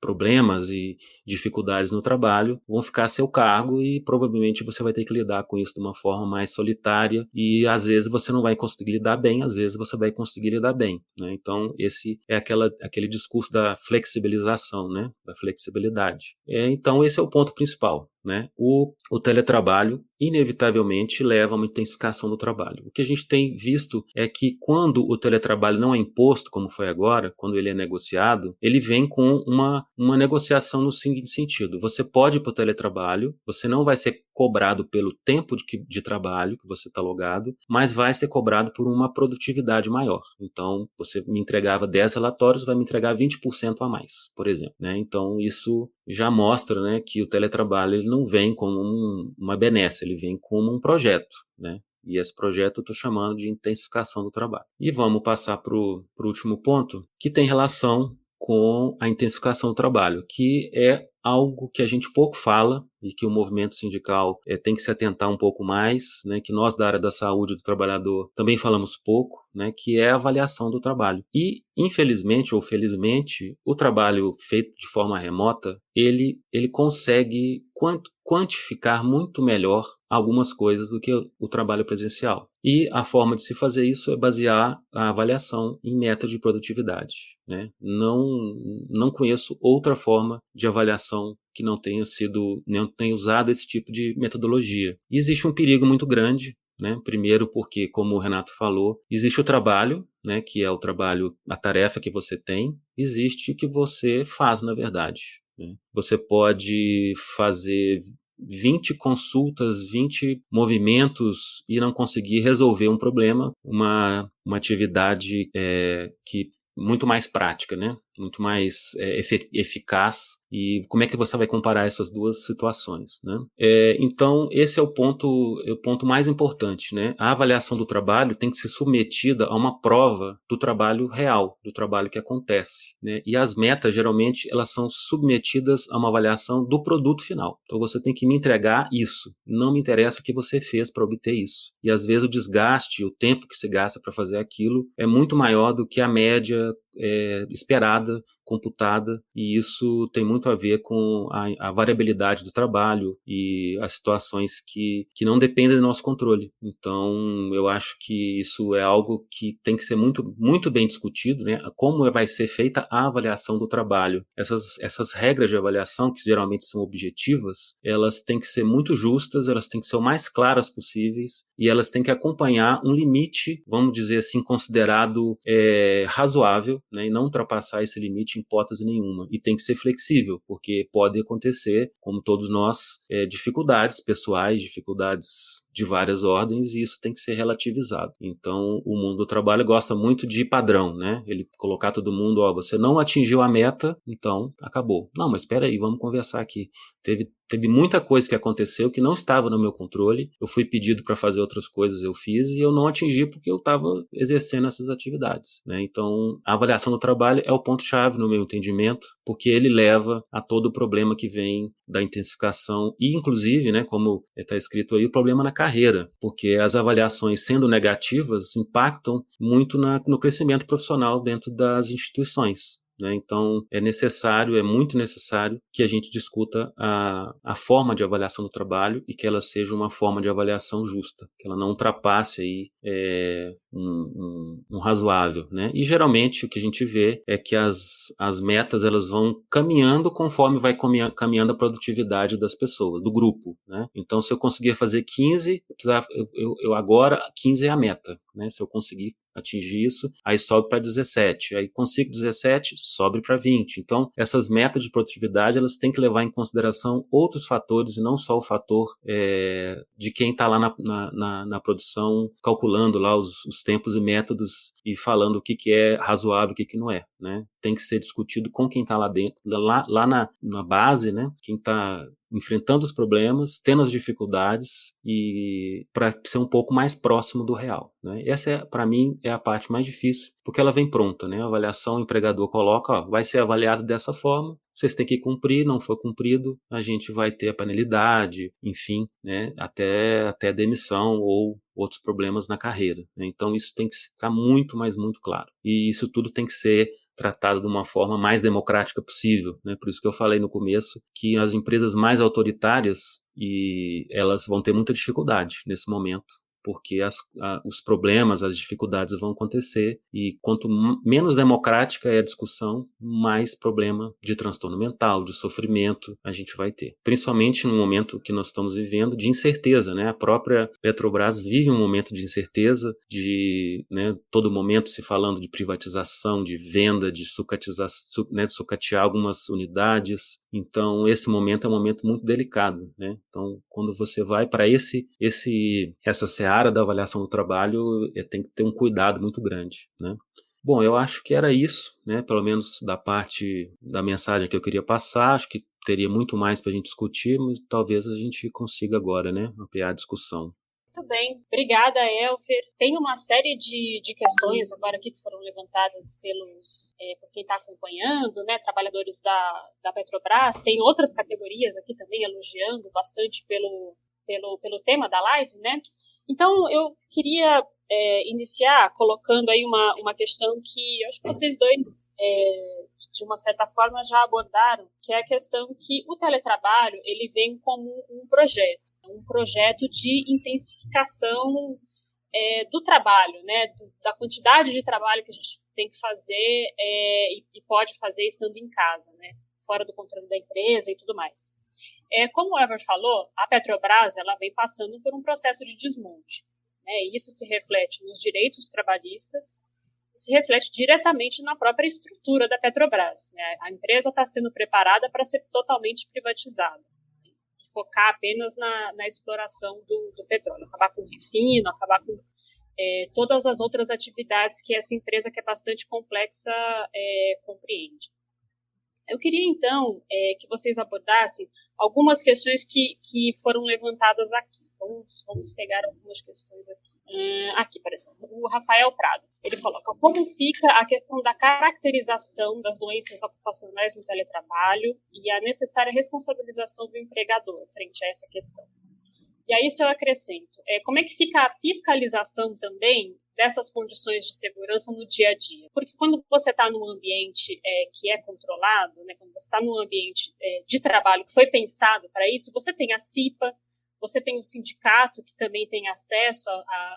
problemas e dificuldades no trabalho vão ficar a seu cargo, e provavelmente você vai ter que lidar com isso de uma forma mais solitária, e às vezes você não vai conseguir lidar bem, às vezes você vai conseguir lidar bem, né? Então esse é aquele discurso da flexibilização, né, da flexibilidade. Então esse é o ponto principal, né? O teletrabalho inevitavelmente leva a uma intensificação do trabalho. O que a gente tem visto é que quando o teletrabalho não é imposto, como foi agora, quando ele é negociado, ele vem com uma negociação no seguinte sentido: você pode ir para o teletrabalho, você não vai ser cobrado pelo tempo de trabalho que você está logado, mas vai ser cobrado por uma produtividade maior. Então, você me entregava 10 relatórios, vai me entregar 20% a mais, por exemplo, né? Então, isso já mostra, né, que o teletrabalho ele não vem como uma benesse, ele vem como um projeto, né? E esse projeto eu estou chamando de intensificação do trabalho. E vamos passar para o último ponto, que tem relação com a intensificação do trabalho, que é algo que a gente pouco fala e que o movimento sindical tem que se atentar um pouco mais, né, que nós da área da saúde do trabalhador também falamos pouco, né, que é a avaliação do trabalho. E, infelizmente ou felizmente, o trabalho feito de forma remota, ele consegue quantificar muito melhor algumas coisas do que o trabalho presencial. E a forma de se fazer isso é basear a avaliação em meta de produtividade, né? Não conheço outra forma de avaliação que não tenha usado esse tipo de metodologia. E existe um perigo muito grande, né? Primeiro porque, como o Renato falou, existe o trabalho, né, que é o trabalho, a tarefa que você tem, existe o que você faz, na verdade, né? Você pode fazer 20 consultas, 20 movimentos e não conseguir resolver um problema, uma atividade que muito mais prática, né? Muito mais eficaz. E como é que você vai comparar essas duas situações, né? Então, esse é o ponto mais importante, né? A avaliação do trabalho tem que ser submetida a uma prova do trabalho real, do trabalho que acontece, né? E as metas, geralmente, elas são submetidas a uma avaliação do produto final. Então, você tem que me entregar isso. Não me interessa o que você fez para obter isso. E, às vezes, o desgaste, o tempo que se gasta para fazer aquilo é muito maior do que a média esperada, computada, e isso tem muito a ver com a variabilidade do trabalho e as situações que não dependem do nosso controle. Então, eu acho que isso é algo que tem que ser muito, muito bem discutido, né? Como vai ser feita a avaliação do trabalho. Essas regras de avaliação, que geralmente são objetivas, elas têm que ser muito justas, elas têm que ser o mais claras possíveis, e elas têm que acompanhar um limite, vamos dizer assim, considerado razoável, né, e não ultrapassar esse limite em hipótese nenhuma. E tem que ser flexível, porque pode acontecer, como todos nós, dificuldades pessoais, dificuldades de várias ordens, e isso tem que ser relativizado. Então, o mundo do trabalho gosta muito de padrão, né? Ele colocar todo mundo, você não atingiu a meta, então acabou. Não, mas espera aí, vamos conversar aqui. Teve muita coisa que aconteceu que não estava no meu controle, eu fui pedido para fazer outras coisas, eu fiz, e eu não atingi porque eu estava exercendo essas atividades, né? Então, a avaliação do trabalho é o ponto-chave no meu entendimento, porque ele leva a todo o problema que vem da intensificação e, inclusive, né, como está escrito aí, o problema na carreira, porque as avaliações sendo negativas impactam muito no crescimento profissional dentro das instituições, né? Então, é muito necessário que a gente discuta a forma de avaliação do trabalho e que ela seja uma forma de avaliação justa, que ela não ultrapasse aí, um razoável, né? E geralmente o que a gente vê é que as metas elas vão caminhando conforme vai caminhando a produtividade das pessoas, do grupo, né? Então, se eu conseguir fazer 15, eu agora 15 é a meta, né? Se eu conseguir atingir isso, aí sobe para 17, aí consigo 17, sobe para 20. Então, essas metas de produtividade, elas têm que levar em consideração outros fatores e não só o fator de quem está lá na produção, calculando lá os tempos e métodos e falando o que é razoável e o que não é, né? Tem que ser discutido com quem está lá dentro, lá na base, né? Quem está enfrentando os problemas, tendo as dificuldades e para ser um pouco mais próximo do real, né? Essa, para mim, é a parte mais difícil, porque ela vem pronta, né? A avaliação, o empregador coloca, vai ser avaliado dessa forma, vocês têm que cumprir, não for cumprido, a gente vai ter a penalidade, enfim, né? Até demissão ou outros problemas na carreira, né? Então, isso tem que ficar muito, mas muito claro. E isso tudo tem que ser tratado de uma forma mais democrática possível, né? Por isso que eu falei no começo que as empresas mais autoritárias elas vão ter muita dificuldade nesse momento, porque os problemas, as dificuldades vão acontecer e quanto menos democrática é a discussão, mais problema de transtorno mental, de sofrimento a gente vai ter. Principalmente no momento que nós estamos vivendo de incerteza, né? A própria Petrobras vive um momento de incerteza, né, todo momento se falando de privatização, de venda, de de sucatear algumas unidades. Então, esse momento é um momento muito delicado, né? Então, quando você vai para essa seara da avaliação do trabalho, tem que ter um cuidado muito grande, né? Bom, eu acho que era isso, né? Pelo menos da parte da mensagem que eu queria passar. Acho que teria muito mais para a gente discutir, mas talvez a gente consiga agora, né, ampliar a discussão. Muito bem, obrigada, Elver. Tem uma série de questões agora aqui que foram levantadas por quem está acompanhando, né, trabalhadores da Petrobras. Tem outras categorias aqui também elogiando bastante pelo tema da live, né? Então, eu queria iniciar colocando aí uma questão que eu acho que vocês dois, de uma certa forma, já abordaram, que é a questão que o teletrabalho ele vem como um projeto de intensificação do trabalho, né? Da quantidade de trabalho que a gente tem que fazer e pode fazer estando em casa, né? Fora do controle da empresa e tudo mais. Como o Ever falou, a Petrobras ela vem passando por um processo de desmonte. Isso se reflete nos direitos trabalhistas, se reflete diretamente na própria estrutura da Petrobras. Né? A empresa está sendo preparada para ser totalmente privatizada, e focar apenas na exploração do petróleo, acabar com o refino, acabar com todas as outras atividades que essa empresa, que é bastante complexa, compreende. Eu queria, então, que vocês abordassem algumas questões que foram levantadas aqui. Vamos pegar algumas questões aqui. Aqui, por exemplo, o Rafael Prado. Ele coloca como fica a questão da caracterização das doenças ocupacionais no teletrabalho e a necessária responsabilização do empregador frente a essa questão. E a isso eu acrescento. Como é que fica a fiscalização também dessas condições de segurança no dia a dia? Porque quando você está num ambiente que é controlado, né, quando você está num ambiente de trabalho que foi pensado para isso, você tem a CIPA, você tem o sindicato que também tem acesso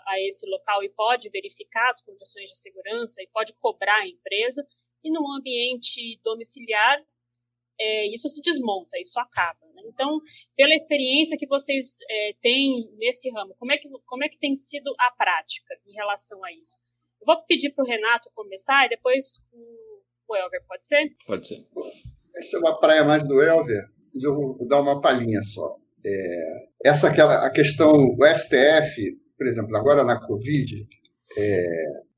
a esse local e pode verificar as condições de segurança e pode cobrar a empresa, e num ambiente domiciliar isso se desmonta, isso acaba. Né? Então, pela experiência que vocês têm nesse ramo, como é que tem sido a prática em relação a isso? Eu vou pedir para o Renato começar e depois o Elver, pode ser? Pode ser. Essa é uma praia mais do Elver, mas eu vou dar uma palhinha só. A questão, o STF, por exemplo, agora na Covid,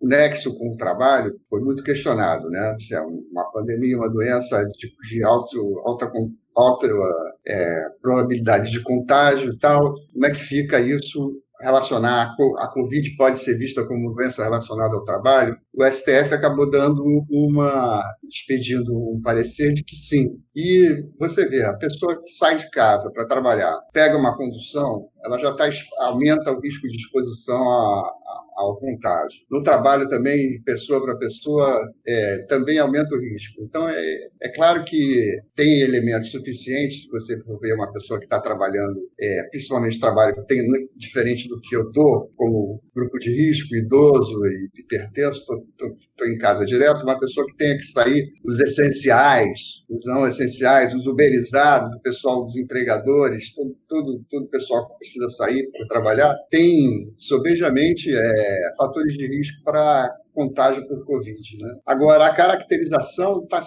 o nexo com o trabalho foi muito questionado, né? Se é uma pandemia, uma doença de alta probabilidade de contágio e tal, como é que fica isso? Relacionar a Covid pode ser vista como doença relacionada ao trabalho? O STF acabou expedindo um parecer de que sim. E você vê, a pessoa que sai de casa para trabalhar, pega uma condução, ela já aumenta o risco de exposição ao contágio. No trabalho também, pessoa para pessoa, também aumenta o risco. Então, é claro que tem elementos suficientes, se você for ver uma pessoa que está trabalhando, principalmente trabalho que tem diferente do que eu estou, como grupo de risco, idoso e hipertenso, estou em casa direto, uma pessoa que tenha que sair, os essenciais, os não essenciais, os uberizados, o pessoal dos entregadores, todo o pessoal que precisa sair para trabalhar, tem sobejamente fatores de risco para contágio por Covid. Né? Agora, a caracterização está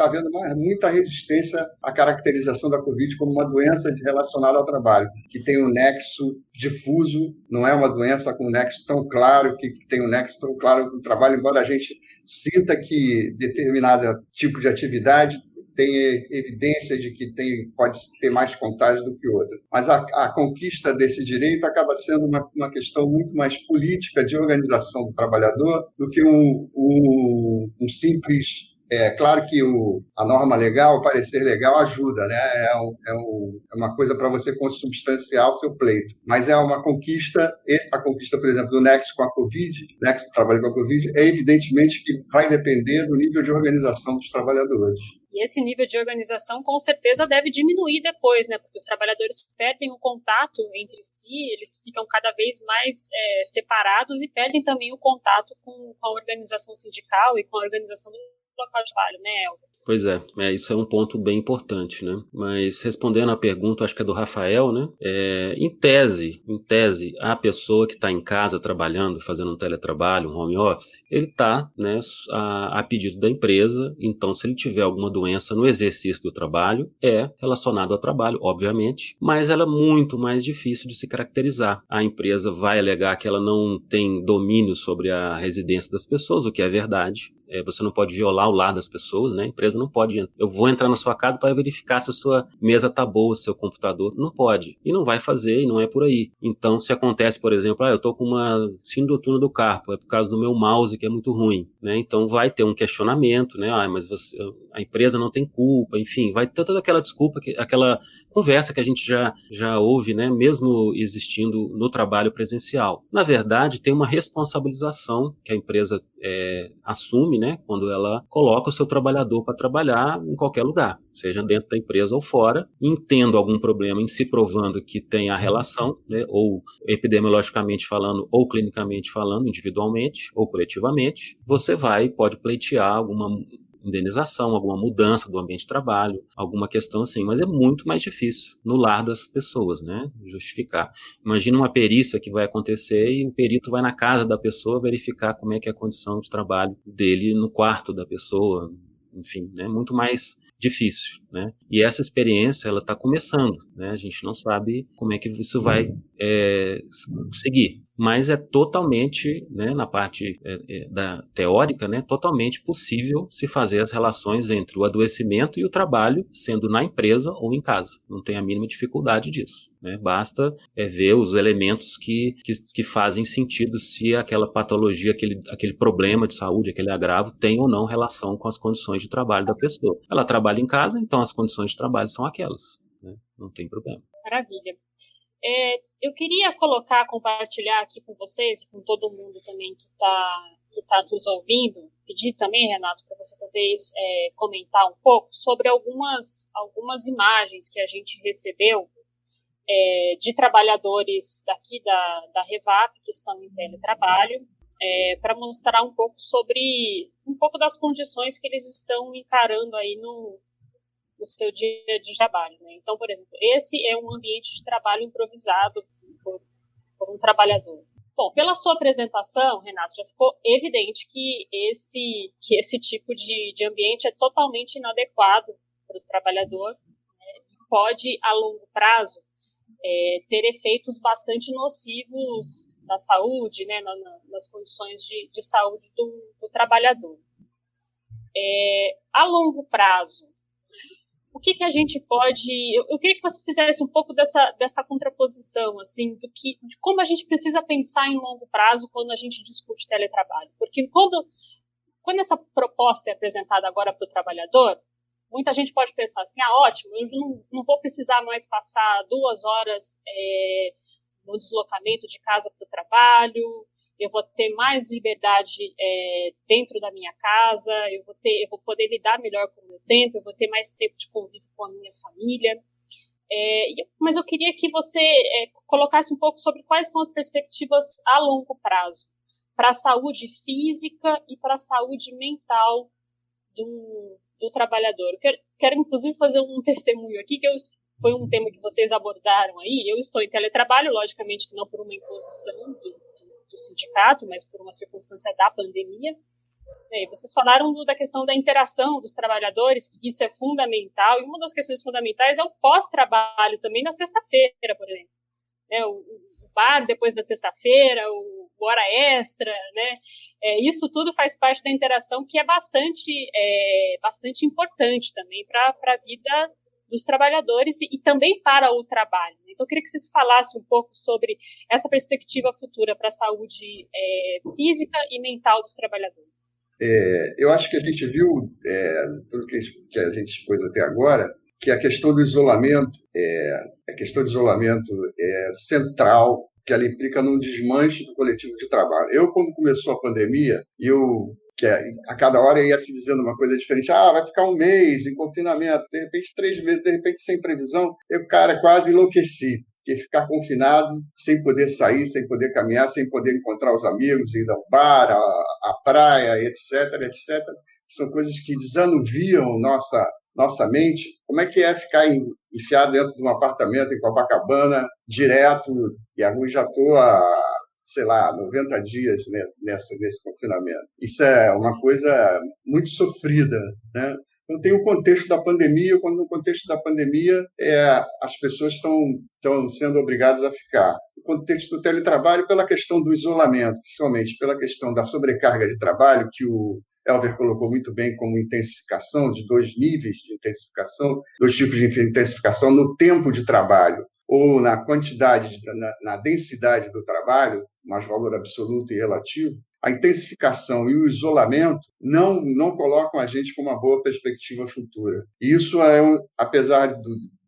havendo muita resistência à caracterização da Covid como uma doença relacionada ao trabalho, que tem um nexo difuso, não é uma doença com um nexo tão claro, que tem um nexo tão claro com o trabalho, embora a gente sinta que determinado tipo de atividade tem evidência de que pode ter mais contágio do que outra. Mas a conquista desse direito acaba sendo uma questão muito mais política de organização do trabalhador do que um simples... claro que a norma legal, o parecer legal ajuda, né? É uma coisa para você consubstanciar o seu pleito. Mas é uma conquista, a conquista, por exemplo, do nexo com a Covid, nexo do trabalho com a Covid, evidentemente que vai depender do nível de organização dos trabalhadores. E esse nível de organização, com certeza, deve diminuir depois, né? Porque os trabalhadores perdem o contato entre si, eles ficam cada vez mais separados e perdem também o contato com a organização sindical e com a organização do local de trabalho, né, Elza? Pois isso é um ponto bem importante, né? Mas respondendo à pergunta, acho que é do Rafael, né? Em tese, a pessoa que está em casa trabalhando, fazendo um teletrabalho, um home office, ele está, né, a pedido da empresa. Então, se ele tiver alguma doença no exercício do trabalho, é relacionado ao trabalho, obviamente, mas ela é muito mais difícil de se caracterizar. A empresa vai alegar que ela não tem domínio sobre a residência das pessoas, o que é verdade. Você não pode violar o lar das pessoas, né? A empresa não pode. Eu vou entrar na sua casa para verificar se a sua mesa está boa, se o seu computador. Não pode. E não vai fazer, e não é por aí. Então, se acontece, por exemplo, eu estou com uma síndrome do túnel do carpo, é por causa do meu mouse que é muito ruim, né? Então, vai ter um questionamento, né? Mas a empresa não tem culpa, enfim, vai ter toda aquela desculpa, aquela conversa que a gente já ouve, né? Mesmo existindo no trabalho presencial. Na verdade, tem uma responsabilização que a empresa assume, né, quando ela coloca o seu trabalhador para trabalhar em qualquer lugar, seja dentro da empresa ou fora, tendo algum problema em se provando que tem a relação, né, ou epidemiologicamente falando, ou clinicamente falando, individualmente ou coletivamente, você pode pleitear alguma indenização, alguma mudança do ambiente de trabalho, alguma questão assim, mas é muito mais difícil no lar das pessoas, né, justificar. Imagina uma perícia que vai acontecer e o perito vai na casa da pessoa verificar como é que é a condição de trabalho dele no quarto da pessoa, enfim, né, muito mais difícil, né, e essa experiência, ela está começando, né, a gente não sabe como é que isso vai seguir, mas é totalmente, né, na parte da teórica, né, totalmente possível se fazer as relações entre o adoecimento e o trabalho, sendo na empresa ou em casa. Não tem a mínima dificuldade disso, né? Basta ver os elementos que fazem sentido se aquela patologia, aquele problema de saúde, aquele agravo tem ou não relação com as condições de trabalho da pessoa. Ela trabalha em casa, então as condições de trabalho são aquelas, né? Não tem problema. Maravilha. Eu queria compartilhar aqui com vocês e com todo mundo também que tá nos ouvindo, pedir também, Renato, para você talvez comentar um pouco sobre algumas imagens que a gente recebeu de trabalhadores daqui da Revap que estão em teletrabalho, para mostrar um pouco das condições que eles estão encarando aí no seu dia de trabalho, né? Então, por exemplo, esse é um ambiente de trabalho improvisado por um trabalhador. Bom, pela sua apresentação, Renato, já ficou evidente que esse tipo de ambiente é totalmente inadequado para o trabalhador, né, e pode, a longo prazo, ter efeitos bastante nocivos na saúde, né, nas condições de saúde do trabalhador. A longo prazo, o que a gente pode... Eu queria que você fizesse um pouco dessa contraposição, assim, de como a gente precisa pensar em longo prazo quando a gente discute teletrabalho. Porque quando essa proposta é apresentada agora para o trabalhador, muita gente pode pensar assim, ótimo, eu não vou precisar mais passar 2 horas no deslocamento de casa para o trabalho, eu vou ter mais liberdade dentro da minha casa, eu vou poder lidar melhor com o meu tempo, eu vou ter mais tempo de convívio com a minha família. Mas eu queria que você colocasse um pouco sobre quais são as perspectivas a longo prazo para a saúde física e para a saúde mental do trabalhador. Eu quero, inclusive, fazer um testemunho aqui, foi um tema que vocês abordaram aí. Eu estou em teletrabalho, logicamente que não por uma imposição do sindicato, mas por uma circunstância da pandemia. Vocês falaram da questão da interação dos trabalhadores, que isso é fundamental, e uma das questões fundamentais é o pós-trabalho também na sexta-feira, por exemplo. O bar depois da sexta-feira, o hora extra, né? Isso tudo faz parte da interação que é bastante importante também para a vida dos trabalhadores e também para o trabalho. Então, eu queria que você falasse um pouco sobre essa perspectiva futura para a saúde física e mental dos trabalhadores. Eu acho que a gente viu, tudo que a gente expôs até agora, que a questão do isolamento é central, que ela implica num desmanche do coletivo de trabalho. Quando começou a pandemia, que a cada hora ia se dizendo uma coisa diferente. Vai ficar 1 mês em confinamento, de repente 3 meses, de repente sem previsão. Eu, quase enlouqueci. Porque ficar confinado, sem poder sair, sem poder caminhar, sem poder encontrar os amigos, ir ao bar, à praia, etc., etc., são coisas que desanuviam nossa mente. Como é que é ficar enfiado dentro de um apartamento em Copacabana, direto, e agora já estou há 90 dias nesse confinamento. Isso é uma coisa muito sofrida, né? Então, tem o contexto da pandemia, quando no contexto da pandemia as pessoas estão sendo obrigadas a ficar. O contexto do teletrabalho, pela questão do isolamento, principalmente pela questão da sobrecarga de trabalho, que o Elver colocou muito bem como intensificação, de 2 níveis de intensificação, 2 tipos de intensificação no tempo de trabalho ou na quantidade, na densidade do trabalho, mais valor absoluto e relativo. A intensificação e o isolamento não colocam a gente com uma boa perspectiva futura. Isso apesar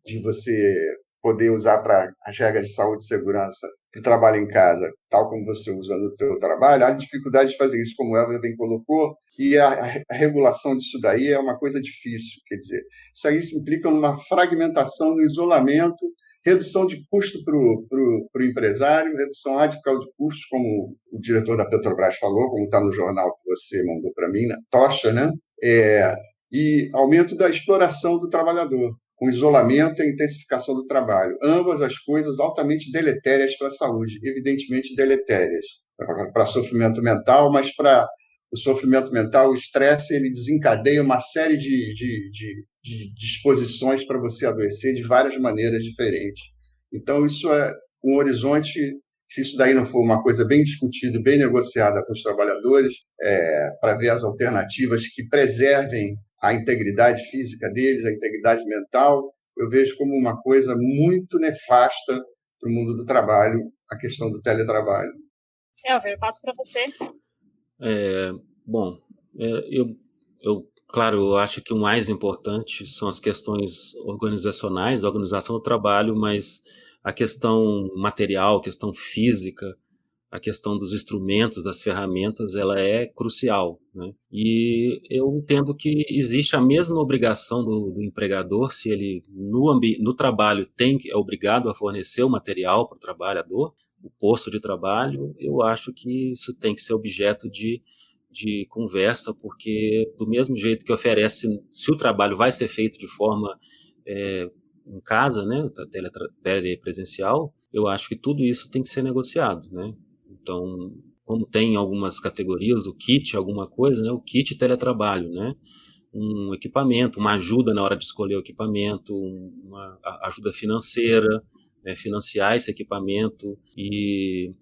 de você poder usar para as regras de saúde e segurança para o trabalho em casa, tal como você usa no teu trabalho, há dificuldade de fazer isso, como o Elver bem colocou, e a regulação disso daí é uma coisa difícil. Quer dizer, isso aí se implica numa fragmentação, no isolamento, redução de custo para o empresário, redução radical de custos, como o diretor da Petrobras falou, como está no jornal que você mandou para mim, na tocha, né? E aumento da exploração do trabalhador, com isolamento e intensificação do trabalho. Ambas as coisas altamente deletérias para a saúde, evidentemente deletérias para sofrimento mental, mas para o sofrimento mental, o estresse, ele desencadeia uma série de disposições para você adoecer de várias maneiras diferentes. Então, isso é um horizonte, se isso daí não for uma coisa bem discutida e bem negociada com os trabalhadores, para ver as alternativas que preservem a integridade física deles, a integridade mental, eu vejo como uma coisa muito nefasta para o mundo do trabalho, a questão do teletrabalho. Elver, eu passo para você. Claro, eu acho que o mais importante são as questões organizacionais, da organização do trabalho, mas a questão material, a questão física, a questão dos instrumentos, das ferramentas, ela é crucial, né? E eu entendo que existe a mesma obrigação do empregador, se ele no trabalho é obrigado a fornecer o material para o trabalhador, o posto de trabalho, eu acho que isso tem que ser objeto de conversa, porque do mesmo jeito que oferece, se o trabalho vai ser feito de forma em casa, né, telepresencial, eu acho que tudo isso tem que ser negociado, né? Então, como tem algumas categorias, o kit, alguma coisa, né, o kit teletrabalho, né? Um equipamento, uma ajuda na hora de escolher o equipamento, uma ajuda financeira, né, financiar esse equipamento e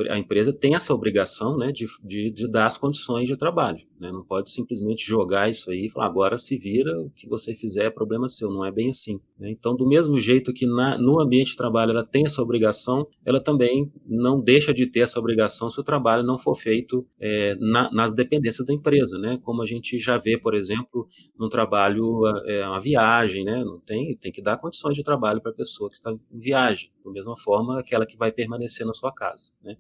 a empresa tem essa obrigação, né, de dar as condições de trabalho, né? Não pode simplesmente jogar isso aí e falar, agora se vira, o que você fizer é problema seu, não é bem assim, né? Então, do mesmo jeito que no ambiente de trabalho ela tem essa obrigação, ela também não deixa de ter essa obrigação se o trabalho não for feito nas dependências da empresa, né? Como a gente já vê, por exemplo, no trabalho, uma viagem, né? Tem que dar condições de trabalho para a pessoa que está em viagem, da mesma forma aquela que vai permanecer na sua casa, né?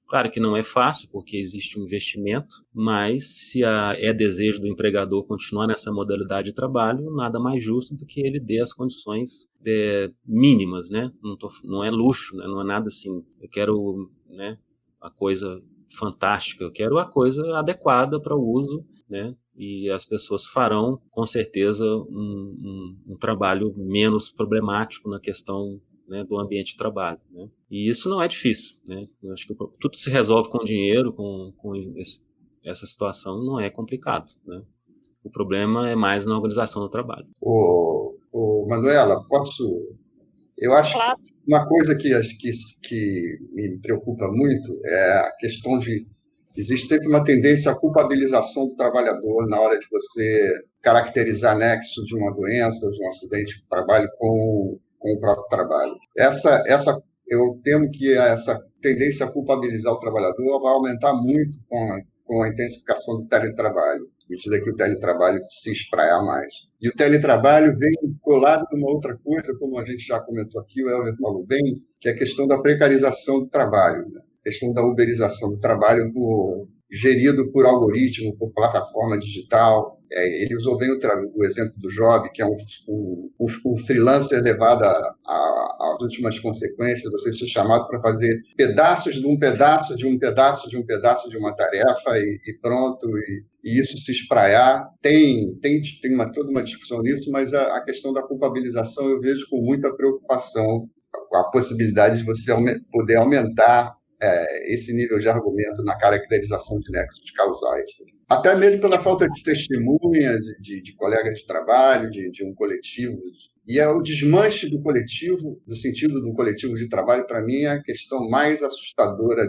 Claro que não é fácil, porque existe um investimento, mas se é desejo do empregador continuar nessa modalidade de trabalho, nada mais justo do que ele dê as condições mínimas, né? Não é luxo, né? Não é nada assim, eu quero, né, a coisa fantástica, eu quero a coisa adequada para o uso, né? E as pessoas farão, com certeza, um trabalho menos problemático na questão, né, do ambiente de trabalho, né? E isso não é difícil, né? Eu acho que tudo se resolve com dinheiro, com essa situação não é complicado, né? O problema é mais na organização do trabalho. Manuela, eu acho Claro. que uma coisa que me preocupa muito é a questão existe sempre uma tendência à culpabilização do trabalhador na hora de você caracterizar nexo de uma doença, de um acidente de trabalho com o próprio trabalho. Eu temo que essa tendência a culpabilizar o trabalhador vai aumentar muito com a intensificação do teletrabalho, à medida que o teletrabalho se espraiar mais. E o teletrabalho vem colado numa outra coisa, como a gente já comentou aqui, o Elver falou bem, que é a questão da precarização do trabalho, né? A questão da uberização do trabalho gerido por algoritmo, por plataforma digital. Ele usou bem o exemplo do Job, que é um freelancer levado às últimas consequências, você ser chamado para fazer pedaços de um pedaço de um pedaço de um pedaço de uma tarefa e pronto, e isso se espraiar. Tem toda uma discussão nisso, mas a questão da culpabilização eu vejo com muita preocupação, a possibilidade de você poder aumentar esse nível de argumento na caracterização de nexos causais. Até mesmo pela falta de testemunhas, de colegas de trabalho, de um coletivo. E o desmanche do coletivo, do sentido do coletivo de trabalho, para mim, é a questão mais assustadora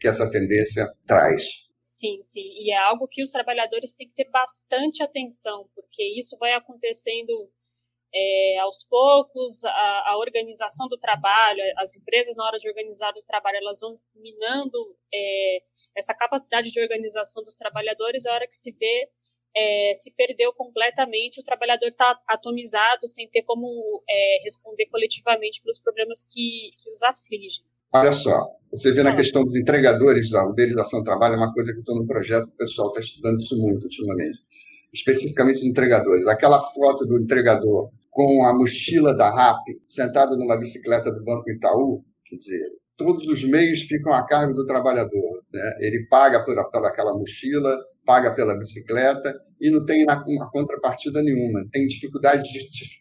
que essa tendência traz. Sim, sim. E é algo que os trabalhadores têm que ter bastante atenção, porque isso vai acontecendo aos poucos, a organização do trabalho, as empresas, na hora de organizar o trabalho, elas vão minando essa capacidade de organização dos trabalhadores. A hora que se vê, se perdeu completamente, o trabalhador está atomizado, sem ter como responder coletivamente pelos problemas que os afligem. Olha só, você vê na questão dos entregadores, a uberização do trabalho é uma coisa que eu estou no projeto, o pessoal está estudando isso muito ultimamente, especificamente os entregadores. Aquela foto do entregador com a mochila da RAP, sentado numa bicicleta do Banco Itaú, quer dizer, todos os meios ficam a cargo do trabalhador, né? Ele paga por aquela mochila, paga pela bicicleta e não tem uma contrapartida nenhuma. Tem dificuldade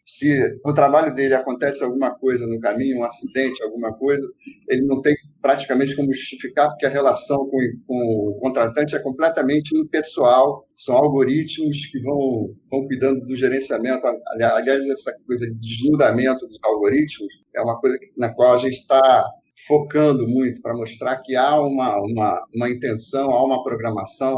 se no trabalho dele acontece alguma coisa no caminho, um acidente, alguma coisa, ele não tem praticamente como justificar, porque a relação com o contratante é completamente impessoal, são algoritmos que vão cuidando do gerenciamento. Aliás, essa coisa de desnudamento dos algoritmos é uma coisa na qual a gente está focando muito para mostrar que há uma intenção, há uma programação,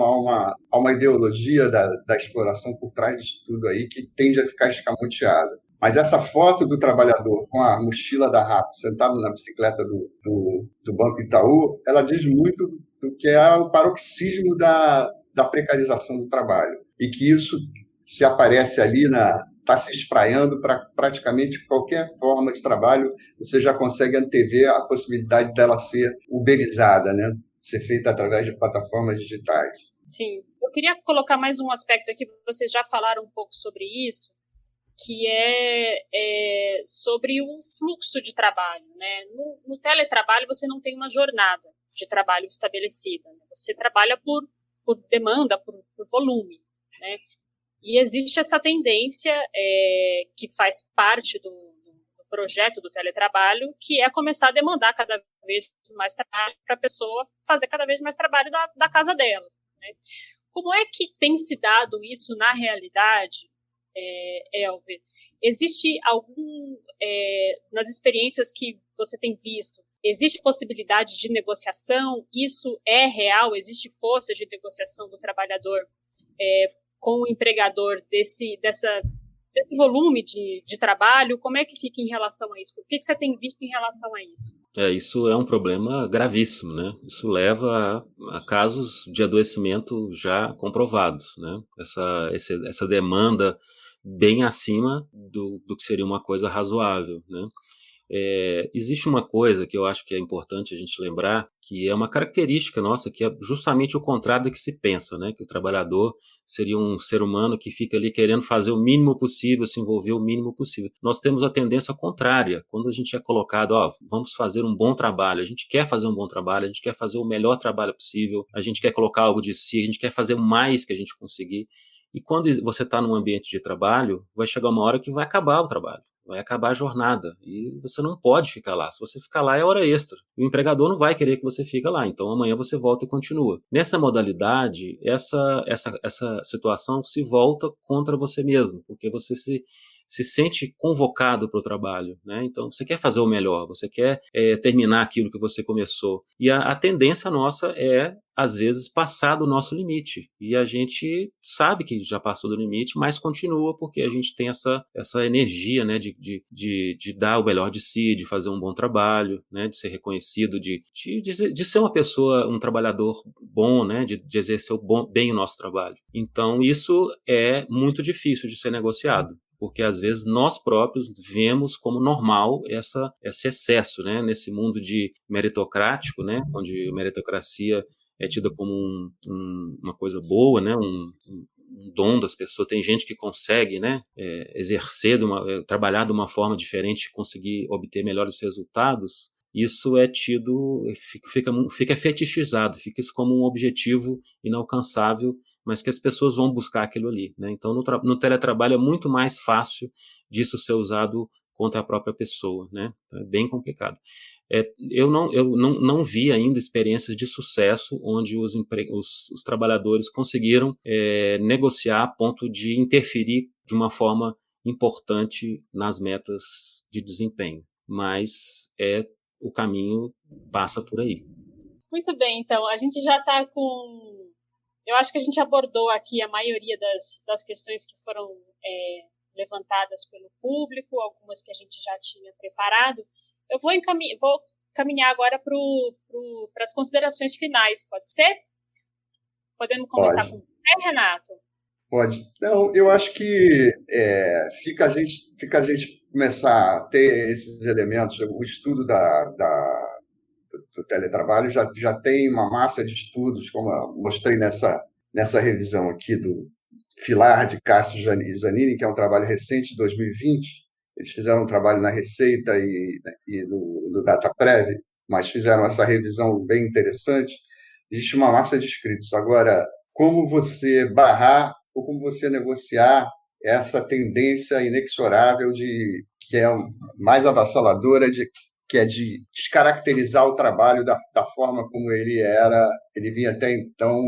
há uma ideologia da exploração por trás disso tudo aí que tende a ficar escamoteada. Mas essa foto do trabalhador com a mochila da RAP sentado na bicicleta do Banco Itaú, ela diz muito do que é o paroxismo da precarização do trabalho. E que isso se aparece ali está se espraiando para praticamente qualquer forma de trabalho, você já consegue antever a possibilidade dela ser uberizada, né? Ser feita através de plataformas digitais. Sim. Eu queria colocar mais um aspecto aqui, vocês já falaram um pouco sobre isso, que é sobre o fluxo de trabalho, né? No teletrabalho, você não tem uma jornada de trabalho estabelecida, né? Você trabalha por demanda, por volume, né? E existe essa tendência que faz parte do projeto do teletrabalho, que é começar a demandar cada vez mais trabalho para a pessoa fazer cada vez mais trabalho da casa dela, né? Como é que tem se dado isso na realidade, Elver? Existe nas experiências que você tem visto, existe possibilidade de negociação? Isso é real? Existe força de negociação do trabalhador com o empregador desse volume de trabalho? Como é que fica em relação a isso? O que você tem visto em relação a isso? Isso é um problema gravíssimo, né? Isso leva a casos de adoecimento já comprovados, né? Essa demanda bem acima do que seria uma coisa razoável, né? Existe uma coisa que eu acho que é importante a gente lembrar, que é uma característica nossa, que é justamente o contrário do que se pensa, né? Que o trabalhador seria um ser humano que fica ali querendo fazer o mínimo possível, se envolver o mínimo possível. Nós temos a tendência contrária. Quando a gente é colocado, vamos fazer um bom trabalho, a gente quer fazer um bom trabalho, a gente quer fazer o melhor trabalho possível, a gente quer colocar algo de si, a gente quer fazer o mais que a gente conseguir. E quando você está num ambiente de trabalho, vai chegar uma hora que vai acabar o trabalho. Vai acabar a jornada e você não pode ficar lá. Se você ficar lá é hora extra. O empregador não vai querer que você fique lá, então amanhã você volta e continua. Nessa modalidade, essa situação se volta contra você mesmo, porque você se sente convocado para o trabalho, né? Então você quer fazer o melhor, você quer terminar aquilo que você começou. E a tendência nossa é, às vezes, passar do nosso limite. E a gente sabe que já passou do limite, mas continua porque a gente tem essa energia, né, de dar o melhor de si, de fazer um bom trabalho, né, de ser reconhecido, de ser uma pessoa, um trabalhador bom, né, de exercer bem o nosso trabalho. Então isso é muito difícil de ser negociado, porque às vezes nós próprios vemos como normal esse excesso, né, nesse mundo de meritocrático, né, onde a meritocracia é tida como uma coisa boa, né, um dom das pessoas. Tem gente que consegue, né, trabalhar de uma forma diferente, conseguir obter melhores resultados. Isso é tido, fica fetichizado, fica isso como um objetivo inalcançável, mas que as pessoas vão buscar aquilo ali, né? Então, no teletrabalho é muito mais fácil disso ser usado contra a própria pessoa, né? Então, é bem complicado. Eu não vi ainda experiências de sucesso onde os trabalhadores conseguiram negociar a ponto de interferir de uma forma importante nas metas de desempenho, mas o caminho passa por aí. Muito bem, então, a gente já está com Eu acho que a gente abordou aqui a maioria das questões que foram levantadas pelo público, algumas que a gente já tinha preparado. Eu vou caminhar agora para as considerações finais, pode ser? Podemos começar com você, Renato? Pode. Não, eu acho que fica a gente começar a ter esses elementos. O estudo do teletrabalho já tem uma massa de estudos, como eu mostrei nessa revisão aqui do Filar, de Cássio e Zanini, que é um trabalho recente, de 2020. Eles fizeram um trabalho na Receita e no DataPrev, mas fizeram essa revisão bem interessante. Existe uma massa de escritos. Agora, como você barrar ou como você negociar essa tendência inexorável que é mais avassaladora, que é de descaracterizar o trabalho da forma como ele vinha até então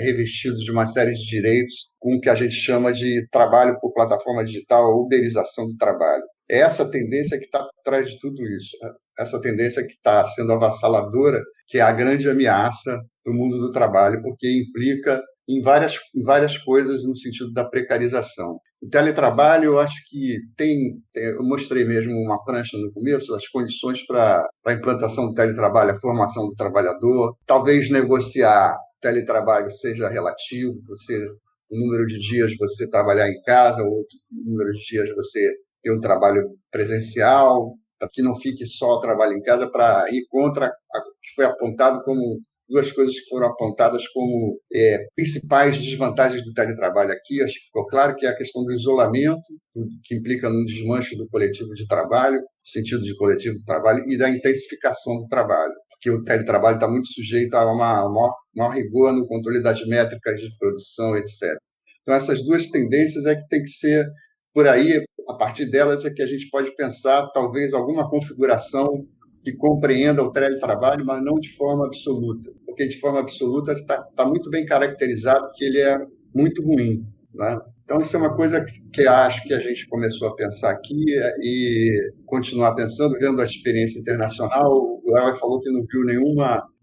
revestido de uma série de direitos, com o que a gente chama de trabalho por plataforma digital, a uberização do trabalho. É essa tendência que está por trás de tudo isso, essa tendência que está sendo avassaladora, que é a grande ameaça do mundo do trabalho, porque implica em várias coisas no sentido da precarização. O teletrabalho, eu acho que eu mostrei mesmo uma prancha no começo, as condições para a implantação do teletrabalho, a formação do trabalhador, talvez negociar teletrabalho seja relativo, o número de dias você trabalhar em casa, ou o número de dias você ter um trabalho presencial, para que não fique só o trabalho em casa, para ir contra o que foi apontado como duas coisas que foram apontadas como principais desvantagens do teletrabalho aqui. Acho que ficou claro que é a questão do isolamento, que implica no desmanche do coletivo de trabalho, no sentido de coletivo de trabalho, e da intensificação do trabalho, porque o teletrabalho está muito sujeito a maior rigor no controle das métricas de produção, etc. Então, essas duas tendências é que tem que ser por aí, a partir delas é que a gente pode pensar, talvez, alguma configuração que compreenda o teletrabalho, mas não de forma absoluta, porque de forma absoluta está muito bem caracterizado que ele é muito ruim, né? Então, isso é uma coisa que acho que a gente começou a pensar aqui e continuar pensando, vendo a experiência internacional. O Elber falou que não viu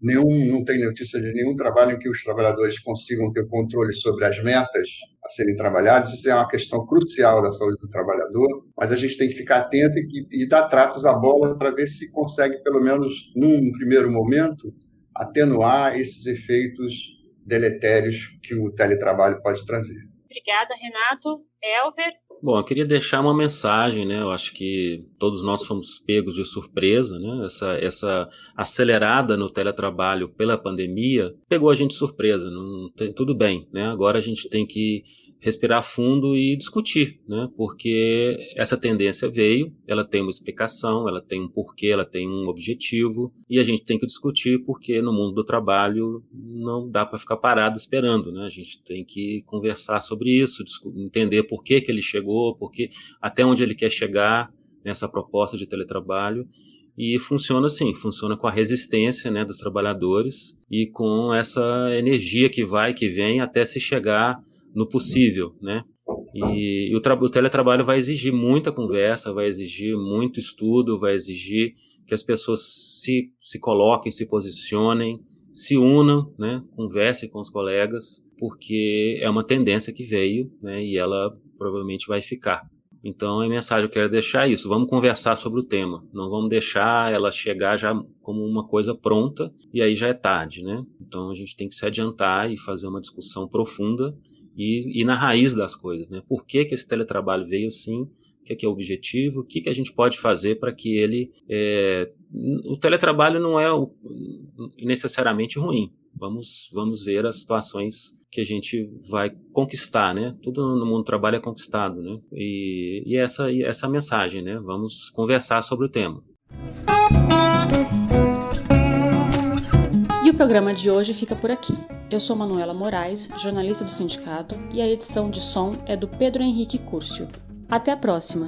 não tem notícia de nenhum trabalho em que os trabalhadores consigam ter controle sobre as metas a serem trabalhadas. Isso é uma questão crucial da saúde do trabalhador, mas a gente tem que ficar atento e dar tratos à bola para ver se consegue, pelo menos num primeiro momento, atenuar esses efeitos deletérios que o teletrabalho pode trazer. Obrigada, Renato. Elber? Bom, eu queria deixar uma mensagem, né? Eu acho que todos nós fomos pegos de surpresa, né? Essa acelerada no teletrabalho pela pandemia pegou a gente de surpresa. Tudo bem, né? Agora a gente tem que respirar fundo e discutir, né? Porque essa tendência veio, ela tem uma explicação, ela tem um porquê, ela tem um objetivo, e a gente tem que discutir porque no mundo do trabalho não dá para ficar parado esperando, né? A gente tem que conversar sobre isso, entender por que ele chegou, até onde ele quer chegar nessa proposta de teletrabalho. E funciona assim, funciona com a resistência, né, dos trabalhadores e com essa energia que vai, que vem, até se chegar no possível, né? E o teletrabalho vai exigir muita conversa, vai exigir muito estudo, vai exigir que as pessoas se coloquem, se posicionem, se unam, né? Conversem com os colegas, porque é uma tendência que veio, né? E ela provavelmente vai ficar. Então, a mensagem que eu quero deixar é isso, vamos conversar sobre o tema, não vamos deixar ela chegar já como uma coisa pronta e aí já é tarde, né? Então, a gente tem que se adiantar e fazer uma discussão profunda e na raiz das coisas, né? Por que esse teletrabalho veio assim? O que é o objetivo? O que a gente pode fazer para que ele... O teletrabalho não é necessariamente ruim. Vamos ver as situações que a gente vai conquistar, né? Tudo no mundo do trabalho é conquistado, né? E essa mensagem, né? Vamos conversar sobre o tema. E o programa de hoje fica por aqui. Eu sou Manuela Moraes, jornalista do sindicato, e a edição de som é do Pedro Henrique Curcio. Até a próxima!